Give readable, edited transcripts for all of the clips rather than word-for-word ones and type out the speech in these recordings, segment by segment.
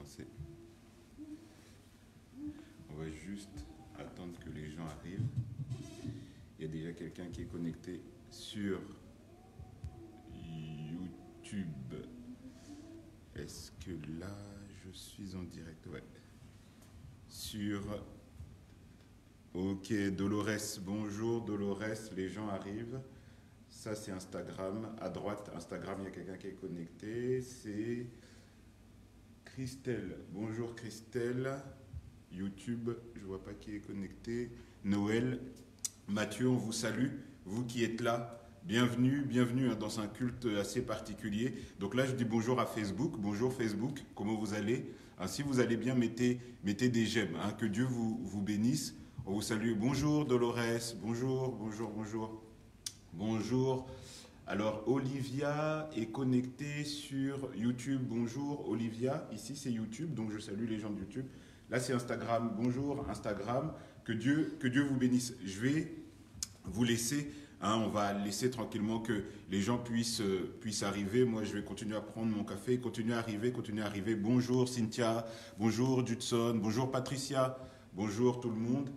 commencer. On va juste attendre que les gens arrivent. Il y a déjà quelqu'un qui est connecté sur YouTube. Est-ce que là, je suis en direct? Ouais. Sur... Ok, Dolores, bonjour Dolores, les gens arrivent. Ça, c'est Instagram. À droite, Instagram, il y a quelqu'un qui est connecté. C'est Christelle. Bonjour Christelle. YouTube, je ne vois pas qui est connecté. Noël, Mathieu, on vous salue. Vous qui êtes là, bienvenue, bienvenue dans un culte assez particulier. Donc là, je dis bonjour à Facebook. Bonjour Facebook, comment vous allez? Si vous allez bien, mettez des j'aime. Que Dieu vous bénisse. On vous salue. Bonjour Dolores, bonjour, bonjour, bonjour. Bonjour. Alors, Olivia est connectée sur YouTube. Bonjour, Olivia. Ici, c'est YouTube, donc je salue les gens de YouTube. Là, c'est Instagram. Bonjour, Instagram. Que Dieu vous bénisse. Je vais vous laisser. On va laisser tranquillement que les gens puissent arriver. Moi, je vais continuer à prendre mon café, continuer à arriver. Bonjour, Cynthia. Bonjour, Judson. Bonjour, Patricia. Bonjour, tout le monde.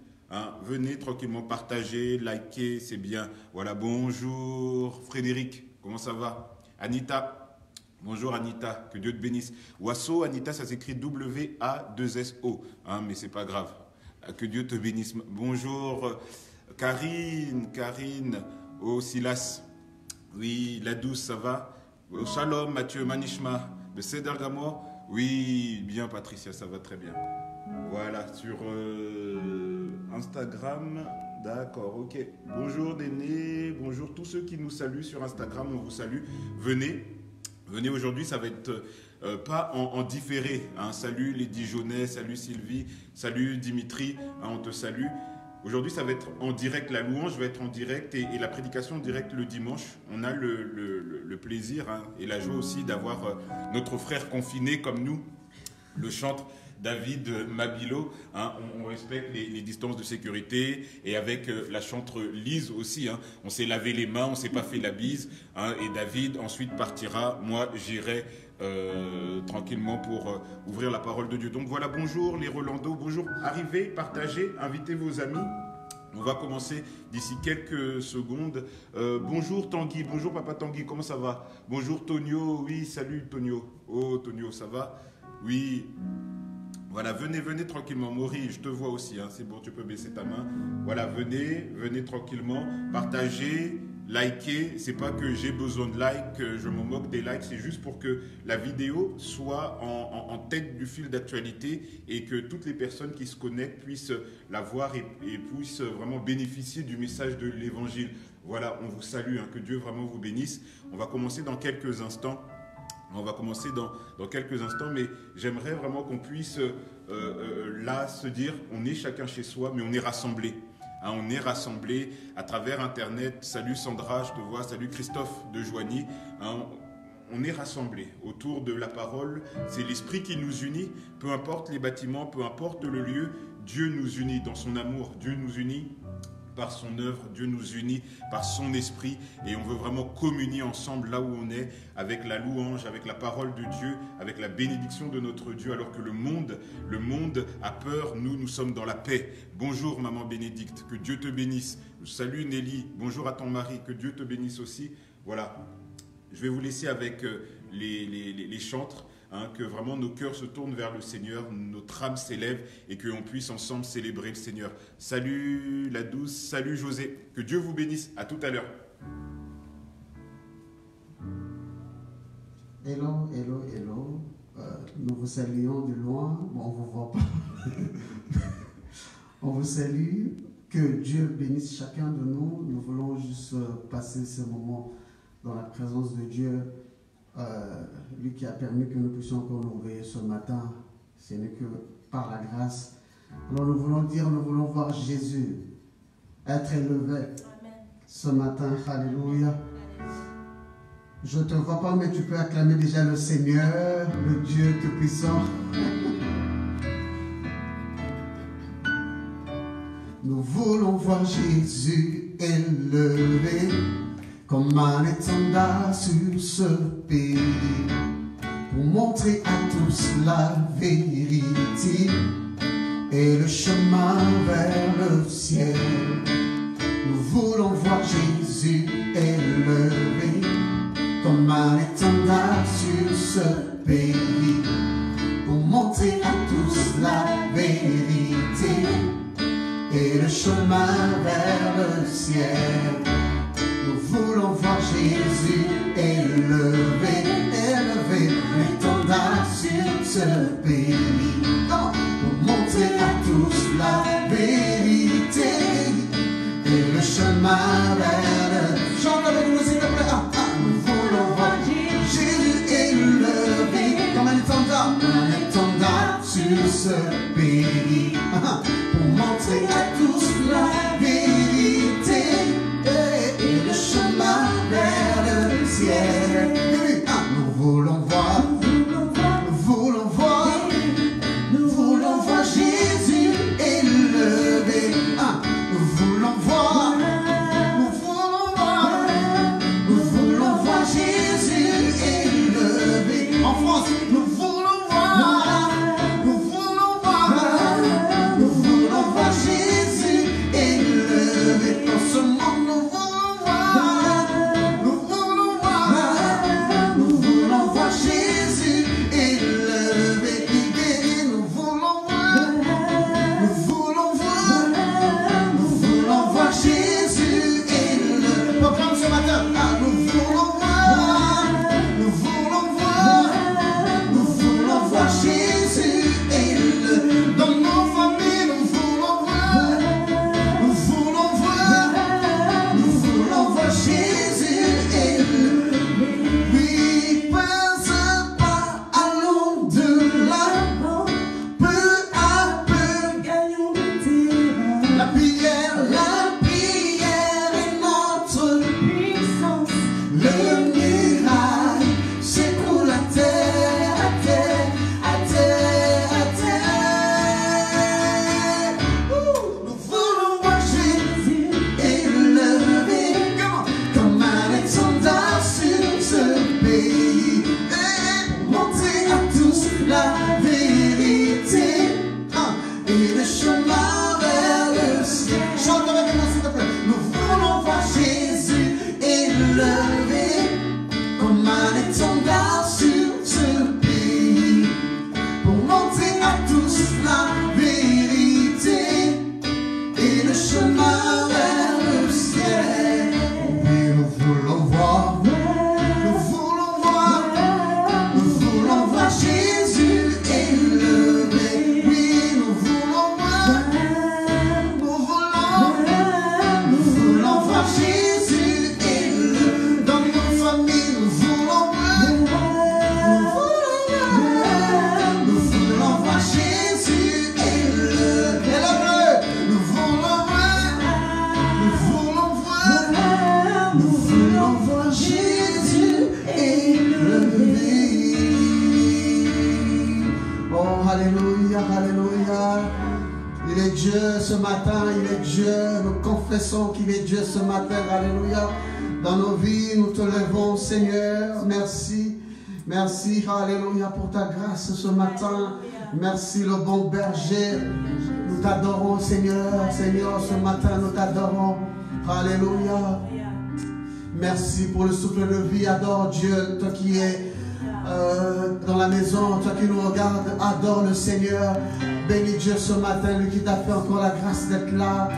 Venez tranquillement partager, liker, c'est bien. Voilà, bonjour Frédéric, comment ça va? Anita, bonjour Anita, que Dieu te bénisse. Wasso, Anita, ça s'écrit W-A-2-S-O, mais c'est pas grave. Que Dieu te bénisse. Bonjour Karine, oh Silas, oui, la douce, ça va? Oh, Shalom, Mathieu, Manishma, Besséder Gamor, oui, bien Patricia, ça va très bien. Voilà, sur Instagram, d'accord, ok. Bonjour Déné, bonjour tous ceux qui nous saluent sur Instagram, on vous salue. Venez aujourd'hui, ça va être pas en différé. Salut les Dijonais, salut Sylvie, salut Dimitri, on te salue. Aujourd'hui, ça va être en direct, la louange va être en direct et la prédication en direct le dimanche. On a le plaisir et la joie aussi d'avoir notre frère confiné comme nous, le chantre David Mabilo, on respecte les distances de sécurité et avec la chantre Lise aussi, on s'est lavé les mains, on ne s'est pas fait la bise et David ensuite partira, moi j'irai tranquillement pour ouvrir la parole de Dieu. Donc voilà, bonjour les Rolando, bonjour, arrivez, partagez, invitez vos amis. On va commencer d'ici quelques secondes. Bonjour Tanguy, bonjour Papa Tanguy, comment ça va? Bonjour Tonio, oui, salut Tonio. Oh Tonio, ça va? Oui. Voilà, venez tranquillement. Maury, je te vois aussi, c'est bon, tu peux baisser ta main. Voilà, venez tranquillement, partagez, likez. C'est pas que j'ai besoin de likes, que je m'en moque des likes, c'est juste pour que la vidéo soit en tête du fil d'actualité et que toutes les personnes qui se connectent puissent la voir et puissent vraiment bénéficier du message de l'évangile. Voilà, on vous salue, que Dieu vraiment vous bénisse. On va commencer dans quelques instants. Dans quelques instants, mais j'aimerais vraiment qu'on puisse là se dire, on est chacun chez soi, mais on est rassemblés. On est rassemblés à travers Internet. Salut Sandra, je te vois. Salut Christophe de Joigny. On est rassemblés autour de la parole. C'est l'esprit qui nous unit. Peu importe les bâtiments, peu importe le lieu, Dieu nous unit dans son amour. Dieu nous unit par son œuvre, Dieu nous unit par son esprit et on veut vraiment communier ensemble là où on est avec la louange, avec la parole de Dieu, avec la bénédiction de notre Dieu alors que le monde a peur, nous sommes dans la paix. Bonjour Maman Bénédicte, que Dieu te bénisse. Salut Nelly, bonjour à ton mari, que Dieu te bénisse aussi. Voilà, je vais vous laisser avec les chantres. Que vraiment nos cœurs se tournent vers le Seigneur, notre âme s'élève et qu'on puisse ensemble célébrer le Seigneur. Salut la douce, salut José, que Dieu vous bénisse, à tout à l'heure. Hello, hello, hello, nous vous saluons de loin, bon, on ne vous voit pas, on vous salue, que Dieu bénisse chacun de nous, nous voulons juste passer ce moment dans la présence de Dieu. Lui qui a permis que nous puissions encore nous réveiller ce matin, ce n'est que par la grâce. Alors nous voulons voir Jésus être élevé ce matin. Alléluia. Je ne te vois pas, mais tu peux acclamer déjà le Seigneur, le Dieu Tout-Puissant. Nous voulons voir Jésus élevé comme un étendard sur ce pays, pour montrer à tous la vérité et le chemin vers le ciel. Nous voulons voir Jésus élevé comme un étendard sur ce pays, pour montrer à tous la vérité et le chemin vers le ciel. Nous voulons voir Jésus élevé, élevé, l'étendard sur ce pays, pour montrer à tous la vérité et le chemin vers le... Chante avec nous s'il te plaît. Nous voulons voir Jésus élevé comme un étendard sur ce pays, pour montrer à tous la vérité et le chemin vers le ciel. Nous voulons voir, nous voulons voir Jésus élevé. Nous voulons voir, nous voulons voir Jésus élevé. En France, nous voulons voir, nous voulons voir Jésus élevé. Dans ce monde, nous voulons voir, nous voulons voir Jésus élevé. Il guérit, nous voulons voir, nous voulons voir Jésus élevé. Proclame ce matin, nous voulons voir, nous voulons voir Jésus élevé. Dans nos familles, nous voulons voir, nous voulons voir Jésus élevé. Oui, pas à pas, allons de l'avant, peu à peu, gagnons du terrain. La prière est notre puissance. Le miracle secoue la terre, à terre, à terre, à terre. Nous voulons voir Jésus élevé comme un étendard sur ce pays, et montrer à tous la vérité et le chemin vers le ciel. Chante avec moi s'il te plaît. Nous voulons voir Jésus élevé comme un étendard sur ce pays, pour montrer à tous la vérité et le chemin vers le ciel. Oui, nous voulons voir, nous voulons voir Jésus élevé. Oui, nous voulons voir, nous voulons voir Jésus élevé. Dans nos familles, nous voulons voir, nous voulons voir Jésus élevé. Nous voulons voir Jésus élevé. Oh, alléluia, alléluia. Il est Dieu ce matin, il est Dieu. Nous confessons qu'il est Dieu ce matin, alléluia. Dans nos vies, nous te levons, Seigneur. Merci, merci, alléluia, pour ta grâce ce matin. Merci, le bon berger. Nous t'adorons, Seigneur. Seigneur, ce matin, nous t'adorons. Alléluia. Merci pour le souffle de vie. Adore Dieu, toi qui es dans la maison, toi qui nous regardes, adore le Seigneur. Bénis Dieu ce matin, lui qui t'a fait encore la grâce d'être là.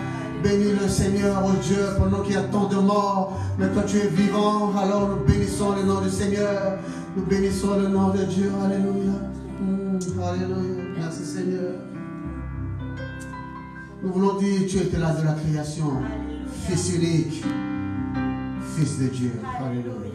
Bénis le Seigneur, oh Dieu, pour nous qui attendons de mort. Mais toi tu es vivant, alors nous bénissons le nom du Seigneur. Nous bénissons le nom de Dieu. Alléluia. Alléluia. Merci Seigneur. Nous voulons dire, tu étais là de la création. Fils unique. Fils de Dieu. Alléluia.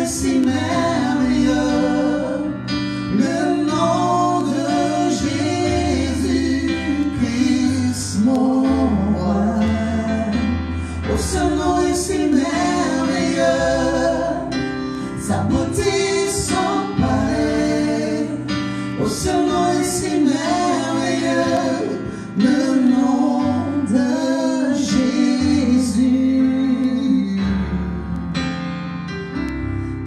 est si merveilleux, le nom de Jésus-Christ, mon roi. Oh, ce nom est si merveilleux, sa beauté sans pareil. Oh, ce nom est si merveilleux, le nom de Jésus.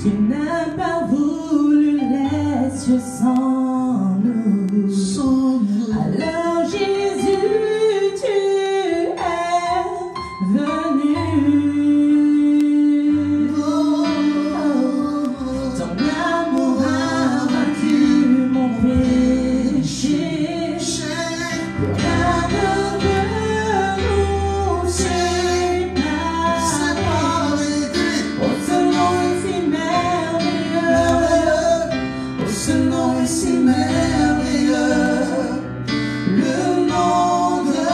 Tu n'as pas voulu laisser sans nous. Alors Jésus, tu es venu. Ton amour a vaincu mon péché. Rien ne peut nous séparer. Oh, ce nom est si merveilleux. Oh, ce nom est si merveilleux, le nom de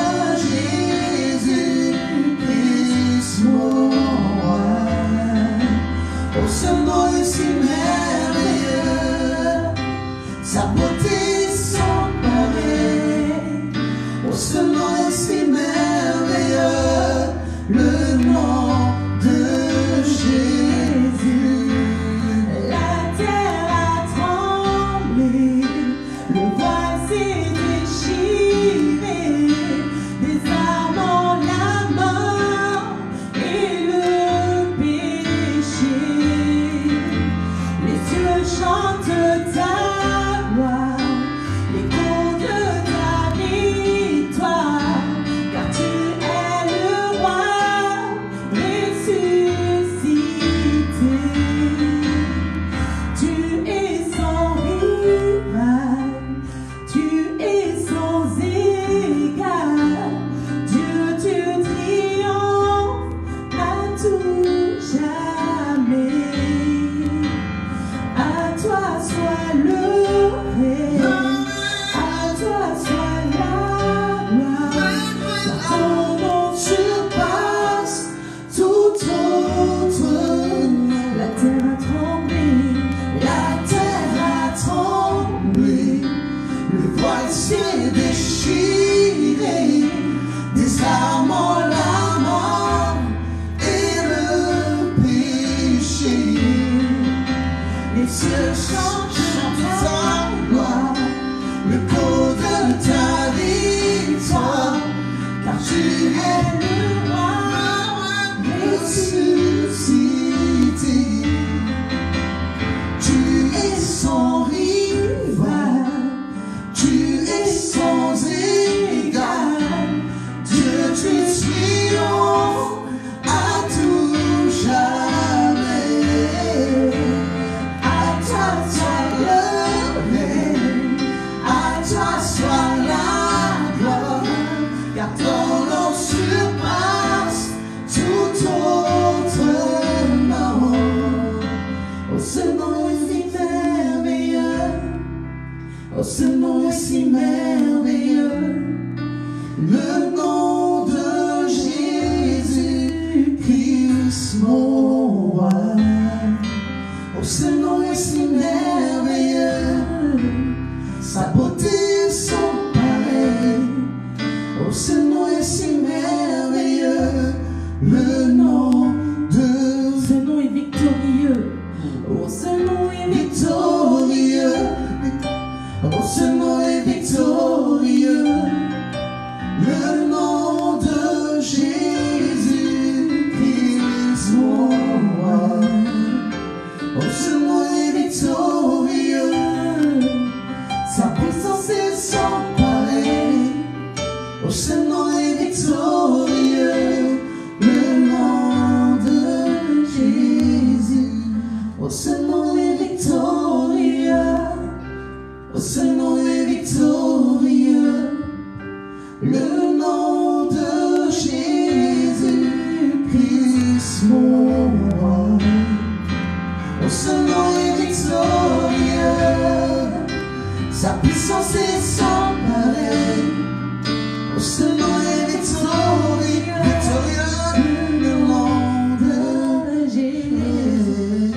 Jésus-Christ, mon roi. Oh, ce nom est si merveilleux, sa beauté sans pareil. Oh, ce nom est si merveilleux, le nom de Jésus. La terre a tremblé, le voile s'est déchiré, désarmant la mort et le péché. Les cieux chantent ta gloire, l'écho de ta victoire, car tu es le roi ressuscité. Tu es sans rival, tu es sans égal. Dieu, tu triomphes à tout jamais. À toi soit le règne, à toi soit la gloire, car ton nom surpasse tout autre nom. La terre a tremblé, La terre a tremblé, le voile s'est déchiré, désarmant la mort et le péché. Les cieux chantent ta gloire, le code de ta victoire, car tu es le roi ressuscité. Tu es sans rival, tu es sans égal. Dieu, tu triomphes à tout jamais. À toi soit le règne, à toi soit la gloire, car ton nom surpasse tout autre nom. Oh, ce nom est si merveilleux, oh, ce nom est si merveilleux, le nom de Jésus-Christ, mon roi. Oh, ce nom est si merveilleux, sa beauté sans pareil. Oh, ce nom est si merveilleux, le nom de ce nom est victorieux. Oh, ce nom est victorieux. Oh, ce nom est victorieux. Le nom de Jésus-Christ, mon roi. Oh, ce nom est victorieux. Sa puissance est sans pareil. Oh, ce nom est victorieux. Le nom de Jésus. Oh, ce nom est victorieux. Oh, ce nom est victorieux. Le nom de Jésus-Christ, mon roi. Oh, ce nom est victorieux. Sa puissance est sans pareil. Oh, ce nom est victorieux. Victorieux. Le nom de Jésus.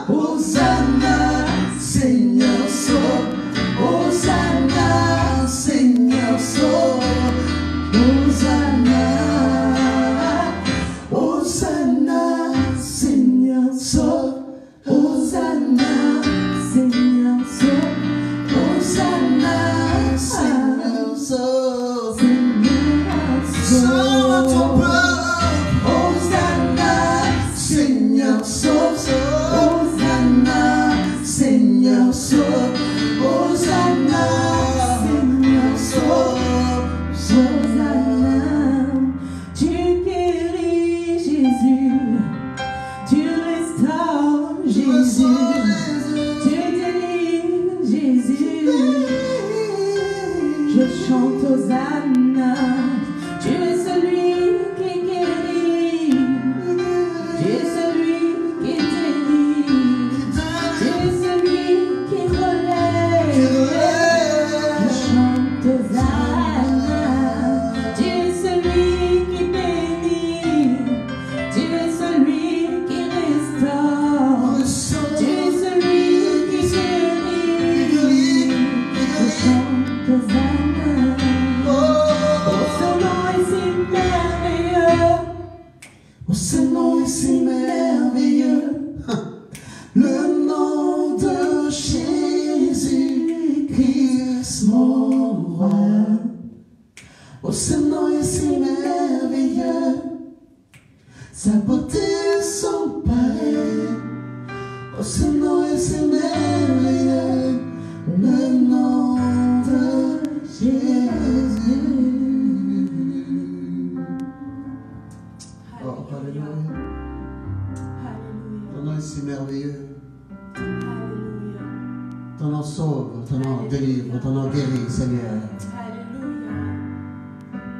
Hosanna, Seigneur sauve. Hosanna, Seigneur sauve. Hosanna, Hosanna, Seigneur sauve. Hosanna, Seigneur sauve. Hosanna, Seigneur sauve. Seigneur Sauve ton sauve. peuple. Hosanna, Seigneur sauve. Hosanna, Seigneur sauve. Hosanna, Seigneur sauve. Hosanna, tu guéris Jésus, tu restaures Jésus, tu délivres Jésus. Je chante Hosanna, tu es celui qui guérit, tu es celui qui délivre, tu es celui qui relève. Je chante Hosanna, tu es celui qui bénit, tu es celui qui restaure, tu es celui qui guérit. Je chante Hosanna, oh son nom est si merveilleux, Oh, ce nom est si merveilleux, le nom de Jésus-Christ, mon roi. Oh, ce nom est si merveilleux, sa beauté sans pareil. Oh, ce nom est si merveilleux, le nom de Jésus. Oh, alléluia. Ton nom est si merveilleux. Ton nom sauve, ton nom délivre, ton nom guérit, Seigneur.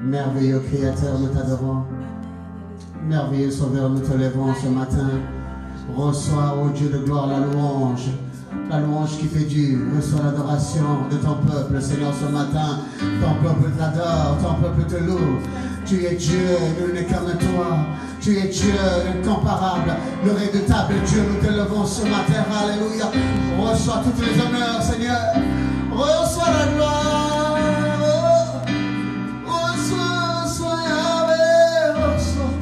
Merveilleux Créateur, nous t'adorons. Merveilleux Sauveur, nous te lèvons ce matin. Reçois, ô Dieu de gloire, la louange qui fait Dieu. Reçois l'adoration de ton peuple, Seigneur, ce matin. Ton peuple t'adore, ton peuple te loue. Tu es Dieu, nul n'est comme toi. Tu es Dieu, incomparable, le redoutable Dieu. Nous te levons ce matin, alléluia. Reçois tous les honneurs, Seigneur. Reçois la gloire. Reçois Yahweh. Reçois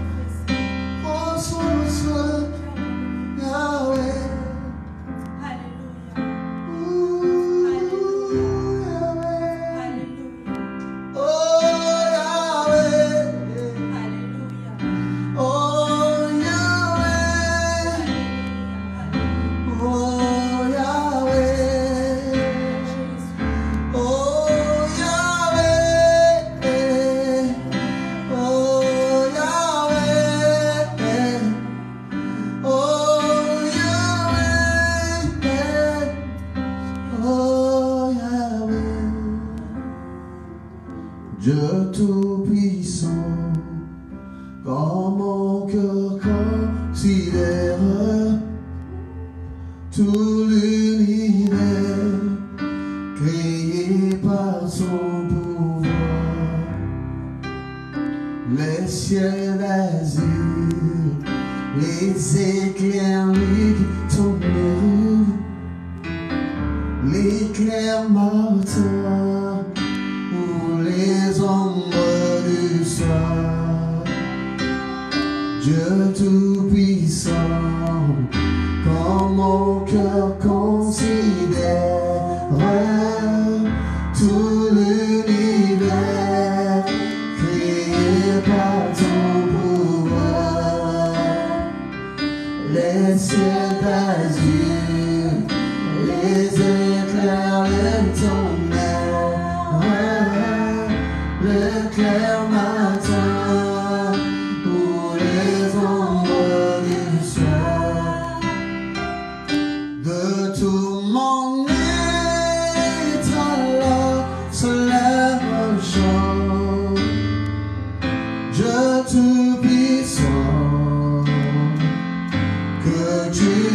Yahweh. Dieu tout-puissant, quand mon cœur considère tout l'univers créé par son pouvoir, les ciels d'azur, les éclairs lui tombent, l'éclair matin ou les ombres du soir. Dieu tout-puissant, quand mon cœur considère tout l'univers créé par ton pouvoir, les ciels d'azur, les éclairs, les tonnerres, le clair matin ou les ombres du soir. De tout mon être alors se lève un chant. Dieu tout-puissant, que Dieu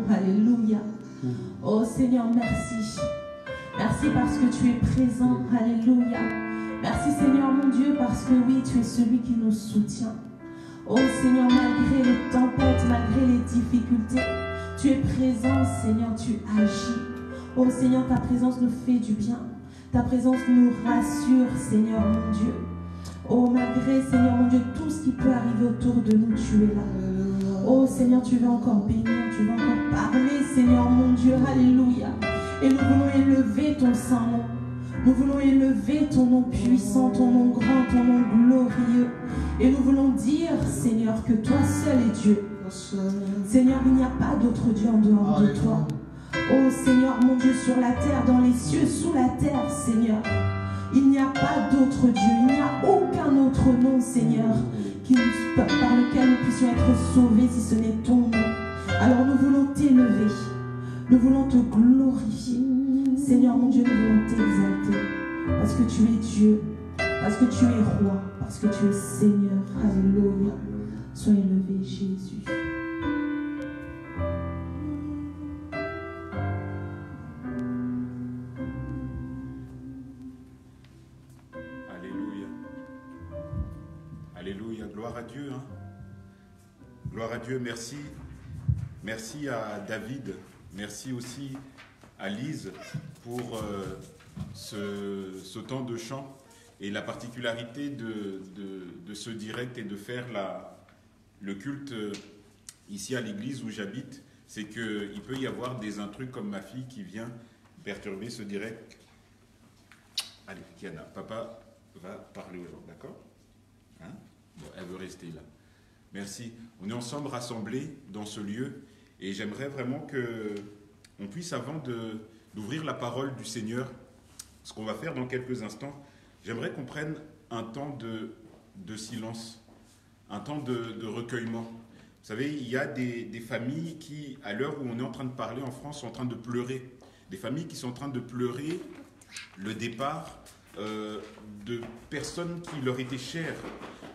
Alléluia. Oh Seigneur, merci. Merci parce que tu es présent. Alléluia. Merci Seigneur mon Dieu parce que oui, tu es celui qui nous soutient. Oh Seigneur, malgré les tempêtes, malgré les difficultés, tu es présent Seigneur, tu agis. Oh Seigneur, ta présence nous fait du bien. Ta présence nous rassure Seigneur mon Dieu. Oh malgré Seigneur mon Dieu, tout ce qui peut arriver autour de nous, tu es là. Oh Seigneur, tu veux encore bénir, tu veux encore parler Seigneur mon Dieu. Alléluia. Et nous voulons élever ton saint nom. Nous voulons élever ton nom puissant, ton nom grand, ton nom glorieux. Et nous voulons dire, Seigneur, que toi seul es Dieu. Seigneur, il n'y a pas d'autre Dieu en dehors de toi. Oh Seigneur, mon Dieu, sur la terre, dans les cieux, sous la terre, Seigneur. Il n'y a pas d'autre Dieu, il n'y a aucun autre nom, Seigneur, par lequel nous puissions être sauvés si ce n'est ton nom. Alors nous voulons t'élever, nous voulons te glorifier. Seigneur mon Dieu, nous voulons t'exalter, parce que tu es Dieu, parce que tu es roi, parce que tu es Seigneur. Alléluia. Sois élevé, Jésus. Alléluia. Alléluia. Gloire à Dieu. Hein? Gloire à Dieu. Merci. Merci à David. Merci aussi à Lise pour ce temps de chant et la particularité de ce direct et de faire le culte ici à l'église où j'habite, c'est qu'il peut y avoir des intrus comme ma fille qui vient perturber ce direct. Allez, Kiana, papa va parler aux gens, d'accord? Hein? Bon, elle veut rester là. Merci. On est ensemble rassemblés dans ce lieu et j'aimerais vraiment que on puisse, avant d'ouvrir la parole du Seigneur, ce qu'on va faire dans quelques instants, j'aimerais qu'on prenne un temps de silence, un temps de recueillement. Vous savez, il y a des familles qui, à l'heure où on est en train de parler en France, sont en train de pleurer. Des familles qui sont en train de pleurer le départ de personnes qui leur étaient chères.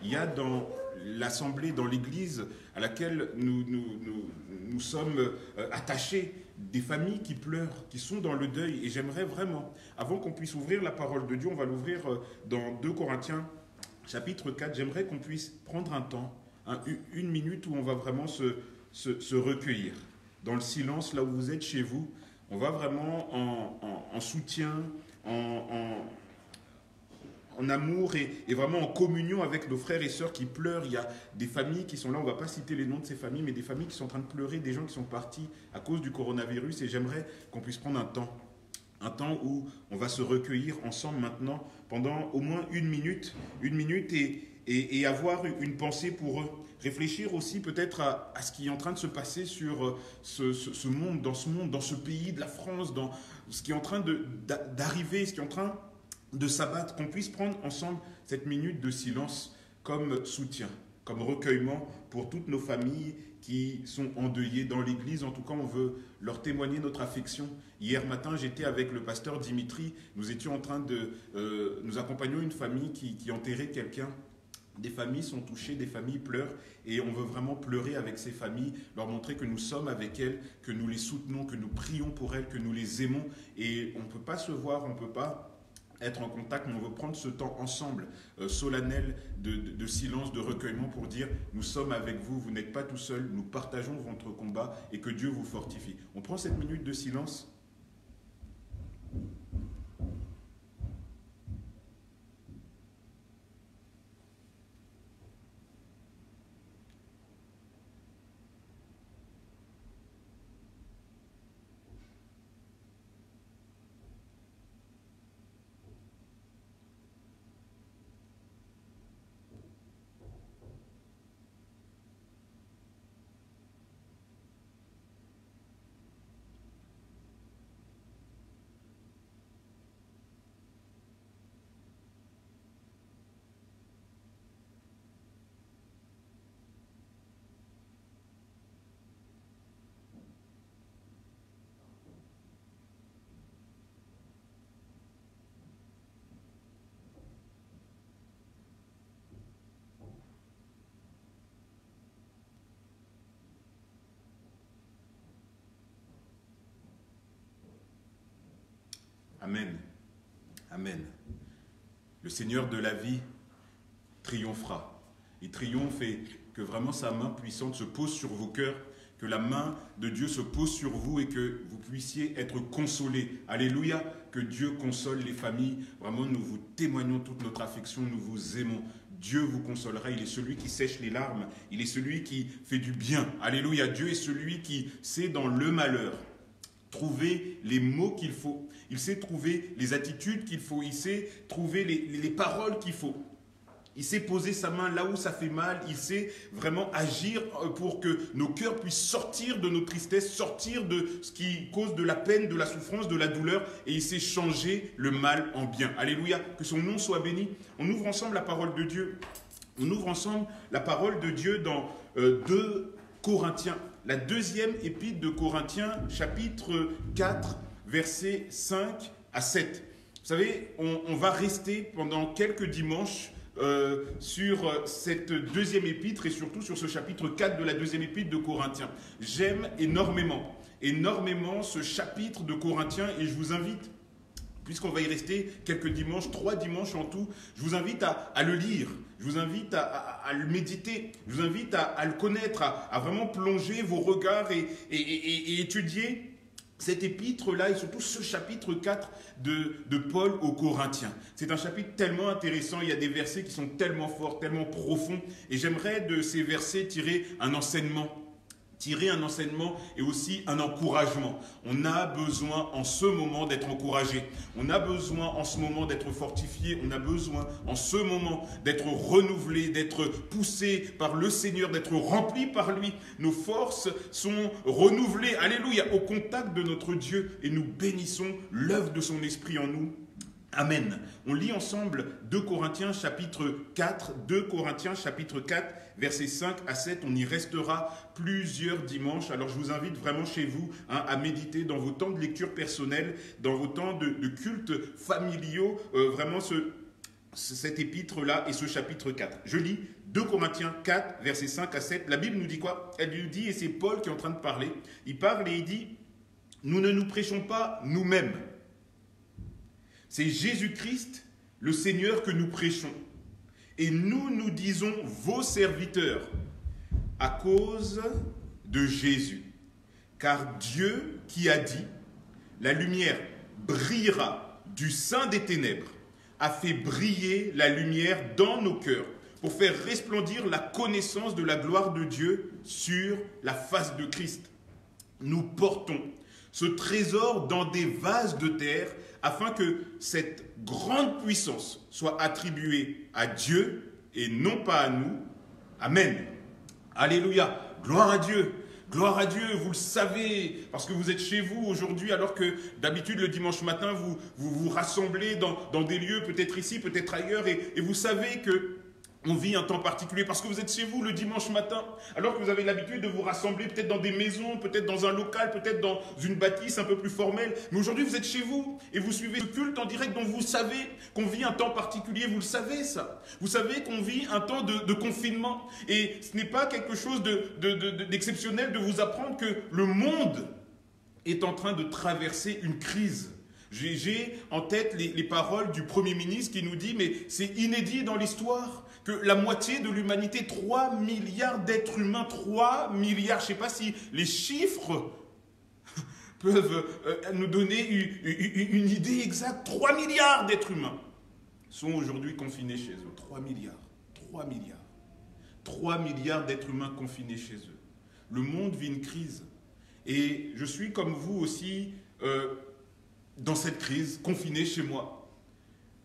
Il y a dans l'assemblée, dans l'église à laquelle nous sommes attachés, des familles qui pleurent, qui sont dans le deuil. Et j'aimerais vraiment, avant qu'on puisse ouvrir la parole de Dieu, on va l'ouvrir dans 2 Corinthiens, chapitre 4, j'aimerais qu'on puisse prendre un temps, une minute où on va vraiment se recueillir. Dans le silence, là où vous êtes chez vous, on va vraiment en soutien, en amour et vraiment en communion avec nos frères et sœurs qui pleurent. Il y a des familles qui sont là, on ne va pas citer les noms de ces familles, mais des familles qui sont en train de pleurer, des gens qui sont partis à cause du coronavirus. Et j'aimerais qu'on puisse prendre un temps où on va se recueillir ensemble maintenant pendant au moins une minute et avoir une pensée pour eux. Réfléchir aussi peut-être à ce qui est en train de se passer sur ce monde, dans ce pays de la France, dans ce qui est en train d'arriver, ce qui est en train de s'abattre, qu'on puisse prendre ensemble cette minute de silence comme soutien, comme recueillement pour toutes nos familles qui sont endeuillées dans l'église. En tout cas, on veut leur témoigner notre affection. Hier matin, j'étais avec le pasteur Dimitri, nous étions en train nous accompagnons une famille qui enterrait quelqu'un. Des familles sont touchées, des familles pleurent et on veut vraiment pleurer avec ces familles, leur montrer que nous sommes avec elles, que nous les soutenons, que nous prions pour elles, que nous les aimons. Et on ne peut pas se voir, on ne peut pas être en contact, mais on veut prendre ce temps ensemble, solennel, de silence, de recueillement pour dire nous sommes avec vous, vous n'êtes pas tout seul, nous partageons votre combat et que Dieu vous fortifie. On prend cette minute de silence. Amen. Amen. Le Seigneur de la vie triomphera. Il triomphe et que vraiment sa main puissante se pose sur vos cœurs, que la main de Dieu se pose sur vous et que vous puissiez être consolés. Alléluia, que Dieu console les familles. Vraiment, nous vous témoignons toute notre affection, nous vous aimons. Dieu vous consolera, il est celui qui sèche les larmes, il est celui qui fait du bien. Alléluia, Dieu est celui qui sait dans le malheur trouver les mots qu'il faut. Il sait trouver les attitudes qu'il faut, il sait trouver les paroles qu'il faut. Il sait poser sa main là où ça fait mal, il sait vraiment agir pour que nos cœurs puissent sortir de nos tristesses, sortir de ce qui cause de la peine, de la souffrance, de la douleur, et il sait changer le mal en bien. Alléluia, que son nom soit béni. On ouvre ensemble la parole de Dieu. On ouvre ensemble la parole de Dieu dans 2 Corinthiens, la deuxième épître de Corinthiens, chapitre 4, versets 5 à 7. Vous savez, on va rester pendant quelques dimanches sur cette deuxième épître et surtout sur ce chapitre 4 de la deuxième épître de Corinthiens. J'aime énormément ce chapitre de Corinthiens et je vous invite, puisqu'on va y rester quelques dimanches, 3 dimanches en tout, je vous invite à le lire, je vous invite à le méditer, je vous invite à le connaître, à vraiment plonger vos regards et étudier cet épître-là et surtout ce chapitre 4 de Paul aux Corinthiens. C'est un chapitre tellement intéressant, il y a des versets qui sont tellement forts, tellement profonds, et j'aimerais de ces versets tirer un enseignement et aussi un encouragement. On a besoin en ce moment d'être encouragé. On a besoin en ce moment d'être fortifié. On a besoin en ce moment d'être renouvelé, d'être poussé par le Seigneur, d'être rempli par lui. Nos forces sont renouvelées, alléluia, au contact de notre Dieu et nous bénissons l'œuvre de son esprit en nous. Amen. On lit ensemble 2 Corinthiens chapitre 4, versets 5 à 7. On y restera plusieurs dimanches. Alors je vous invite vraiment chez vous à méditer dans vos temps de lecture personnelle, dans vos temps de culte familiaux, vraiment cet épître-là et ce chapitre 4. Je lis 2 Corinthiens 4, versets 5 à 7. La Bible nous dit quoi? Elle nous dit, et c'est Paul qui est en train de parler, il parle et il dit « Nous ne nous prêchons pas nous-mêmes. C'est Jésus-Christ, le Seigneur, que nous prêchons. Et nous disons vos serviteurs à cause de Jésus. Car Dieu qui a dit, la lumière brillera du sein des ténèbres, a fait briller la lumière dans nos cœurs pour faire resplendir la connaissance de la gloire de Dieu sur la face de Christ. Nous portons ce trésor dans des vases de terre afin que cette grande puissance soit attribuée à Dieu et non pas à nous. Amen. Alléluia. Gloire à Dieu. Gloire à Dieu, vous le savez, parce que vous êtes chez vous aujourd'hui, alors que d'habitude le dimanche matin, vous vous rassemblez dans des lieux, peut-être ici, peut-être ailleurs, et vous savez que on vit un temps particulier parce que vous êtes chez vous le dimanche matin, alors que vous avez l'habitude de vous rassembler peut-être dans des maisons, peut-être dans un local, peut-être dans une bâtisse un peu plus formelle. Mais aujourd'hui, vous êtes chez vous et vous suivez ce culte en direct dont vous savez qu'on vit un temps particulier. Vous le savez, ça. Vous savez qu'on vit un temps de confinement. Et ce n'est pas quelque chose d'exceptionnel de vous apprendre que le monde est en train de traverser une crise. J'ai en tête les paroles du Premier ministre qui nous dit, mais c'est inédit dans l'histoire, que la moitié de l'humanité, 3 milliards d'êtres humains, 3 milliards, je ne sais pas si les chiffres peuvent nous donner une idée exacte, 3 milliards d'êtres humains sont aujourd'hui confinés chez eux. 3 milliards d'êtres humains confinés chez eux. Le monde vit une crise. Et je suis comme vous aussi dans cette crise, confiné chez moi.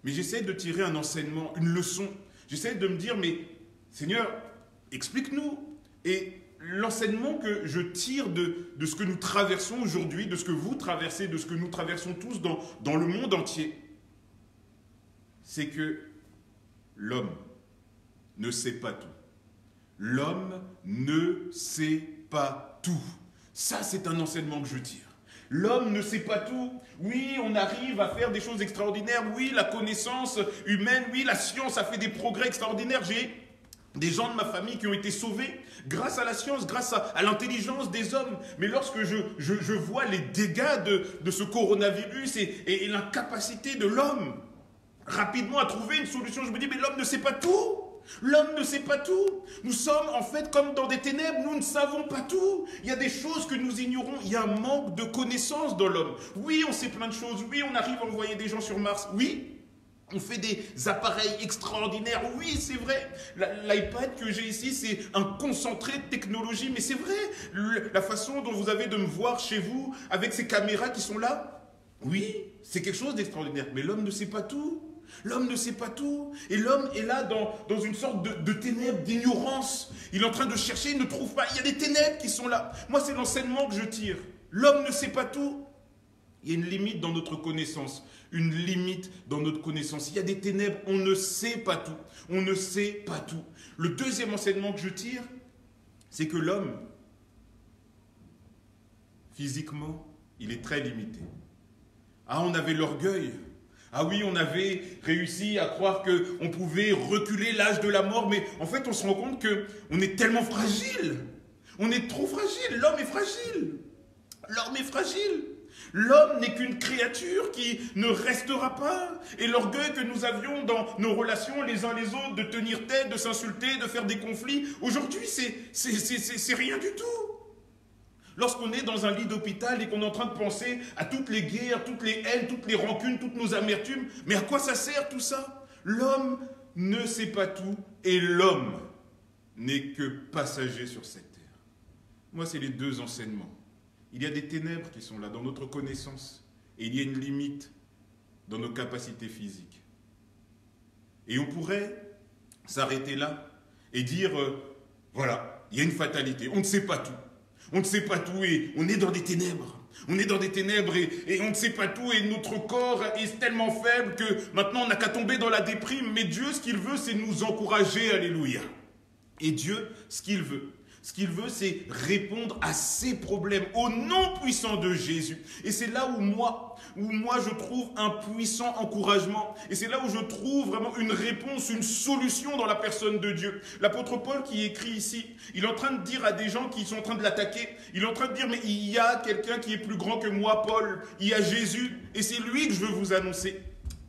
Mais j'essaie de tirer un enseignement, une leçon. J'essaie de me dire, mais Seigneur, explique-nous. Et l'enseignement que je tire de ce que nous traversons aujourd'hui, de ce que vous traversez, de ce que nous traversons tous dans le monde entier, c'est que l'homme ne sait pas tout. L'homme ne sait pas tout. Ça, c'est un enseignement que je tire. L'homme ne sait pas tout. Oui, on arrive à faire des choses extraordinaires. Oui, la connaissance humaine, oui, la science a fait des progrès extraordinaires. J'ai des gens de ma famille qui ont été sauvés grâce à la science, grâce à l'intelligence des hommes. Mais lorsque je vois les dégâts de ce coronavirus et l'incapacité de l'homme rapidement à trouver une solution, je me dis, mais l'homme ne sait pas tout. L'homme ne sait pas tout. Nous sommes en fait comme dans des ténèbres, nous ne savons pas tout. Il y a des choses que nous ignorons, il y a un manque de connaissances dans l'homme. Oui, on sait plein de choses, oui, on arrive à envoyer des gens sur Mars, oui. On fait des appareils extraordinaires, oui c'est vrai. L'iPad que j'ai ici c'est un concentré de technologie, mais c'est vrai. La façon dont vous avez de me voir chez vous avec ces caméras qui sont là, oui, c'est quelque chose d'extraordinaire. Mais l'homme ne sait pas tout. L'homme ne sait pas tout. Et l'homme est là dans une sorte de ténèbres, d'ignorance. Il est en train de chercher, il ne trouve pas. Il y a des ténèbres qui sont là. Moi c'est l'enseignement que je tire. L'homme ne sait pas tout. Il y a une limite dans notre connaissance. Une limite dans notre connaissance. Il y a des ténèbres, on ne sait pas tout. On ne sait pas tout. Le deuxième enseignement que je tire, c'est que l'homme, physiquement, il est très limité. Ah, on avait l'orgueil. Ah oui, on avait réussi à croire qu'on pouvait reculer l'âge de la mort, mais en fait, on se rend compte qu'on est tellement fragile. On est trop fragile. L'homme est fragile. L'homme est fragile. L'homme n'est qu'une créature qui ne restera pas. Et l'orgueil que nous avions dans nos relations les uns les autres, de tenir tête, de s'insulter, de faire des conflits, aujourd'hui, c'est rien du tout. Lorsqu'on est dans un lit d'hôpital et qu'on est en train de penser à toutes les guerres, toutes les haines, toutes les rancunes, toutes nos amertumes, mais à quoi ça sert tout ça? L'homme ne sait pas tout et l'homme n'est que passager sur cette terre. Moi, c'est les deux enseignements. Il y a des ténèbres qui sont là dans notre connaissance et il y a une limite dans nos capacités physiques. Et on pourrait s'arrêter là et dire, voilà, il y a une fatalité, on ne sait pas tout. On ne sait pas tout et on est dans des ténèbres. On est dans des ténèbres et on ne sait pas tout et notre corps est tellement faible que maintenant on n'a qu'à tomber dans la déprime. Mais Dieu, ce qu'il veut, c'est nous encourager, alléluia. Et Dieu, ce qu'il veut, c'est répondre à ses problèmes au nom puissant de Jésus. Et c'est là où moi je trouve un puissant encouragement. Et c'est là où je trouve vraiment une réponse, une solution dans la personne de Dieu. L'apôtre Paul qui écrit ici, il est en train de dire à des gens qui sont en train de l'attaquer, il est en train de dire, mais il y a quelqu'un qui est plus grand que moi, Paul. Il y a Jésus et c'est lui que je veux vous annoncer.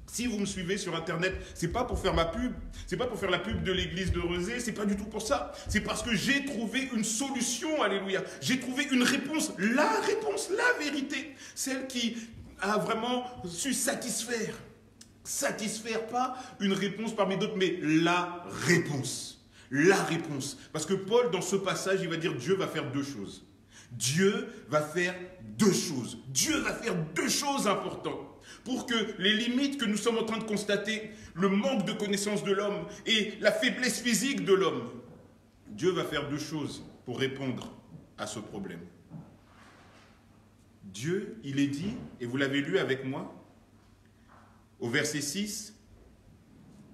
Si vous me suivez sur Internet, c'est pas pour faire ma pub, c'est pas pour faire la pub de l'église de Rezé, c'est pas du tout pour ça. C'est parce que j'ai trouvé une solution, alléluia. J'ai trouvé une réponse, la vérité. Celle qui a vraiment su satisfaire. Satisfaire, pas une réponse parmi d'autres, mais la réponse. La réponse. Parce que Paul, dans ce passage, il va dire Dieu va faire deux choses. Dieu va faire deux choses. Dieu va faire deux choses importantes. Pour que les limites que nous sommes en train de constater, le manque de connaissance de l'homme et la faiblesse physique de l'homme, Dieu va faire deux choses pour répondre à ce problème. Dieu, il est dit, et vous l'avez lu avec moi, au verset 6,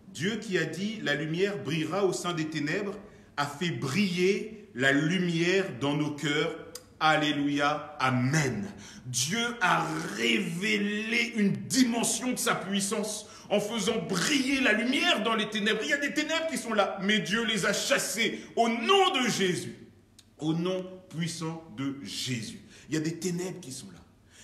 Dieu qui a dit « La lumière brillera au sein des ténèbres » a fait briller la lumière dans nos cœurs. Alléluia, Amen. Dieu a révélé une dimension de sa puissance en faisant briller la lumière dans les ténèbres. Il y a des ténèbres qui sont là, mais Dieu les a chassées au nom de Jésus. Au nom puissant de Jésus. Il y a des ténèbres qui sont là.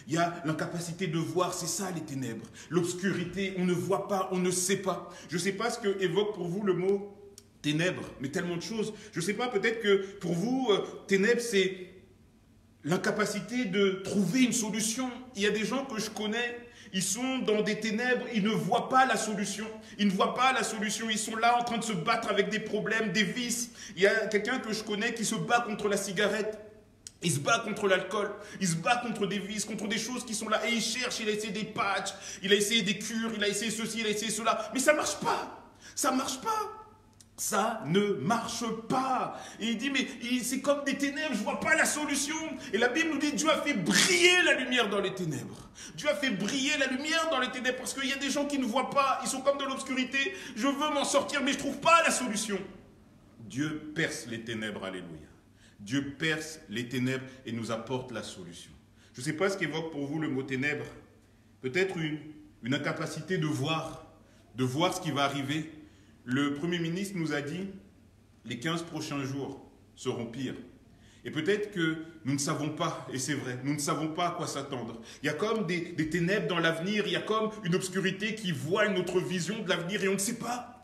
Il y a l'incapacité de voir, c'est ça les ténèbres. L'obscurité, on ne voit pas, on ne sait pas. Je ne sais pas ce que évoque pour vous le mot ténèbres, mais tellement de choses. Je ne sais pas, peut-être que pour vous, ténèbres, c'est l'incapacité de trouver une solution. Il y a des gens que je connais, ils sont dans des ténèbres, ils ne voient pas la solution. Ils ne voient pas la solution, ils sont là en train de se battre avec des problèmes, des vices. Il y a quelqu'un que je connais qui se bat contre la cigarette. Il se bat contre l'alcool, il se bat contre des vices, contre des choses qui sont là. Et il cherche, il a essayé des patchs, il a essayé des cures, il a essayé ceci, il a essayé cela. Mais ça ne marche pas, ça ne marche pas. Ça ne marche pas. Et il dit, mais c'est comme des ténèbres, je ne vois pas la solution. Et la Bible nous dit, Dieu a fait briller la lumière dans les ténèbres. Dieu a fait briller la lumière dans les ténèbres parce qu'il y a des gens qui ne voient pas, ils sont comme dans l'obscurité. Je veux m'en sortir, mais je ne trouve pas la solution. Dieu perce les ténèbres, alléluia. Dieu perce les ténèbres et nous apporte la solution. Je ne sais pas ce qu'évoque pour vous le mot ténèbres. Peut-être une incapacité de voir ce qui va arriver. Le Premier ministre nous a dit les 15 prochains jours seront pires. Et peut-être que nous ne savons pas, et c'est vrai, nous ne savons pas à quoi s'attendre. Il y a comme des ténèbres dans l'avenir, il y a comme une obscurité qui voile notre vision de l'avenir et on ne sait pas.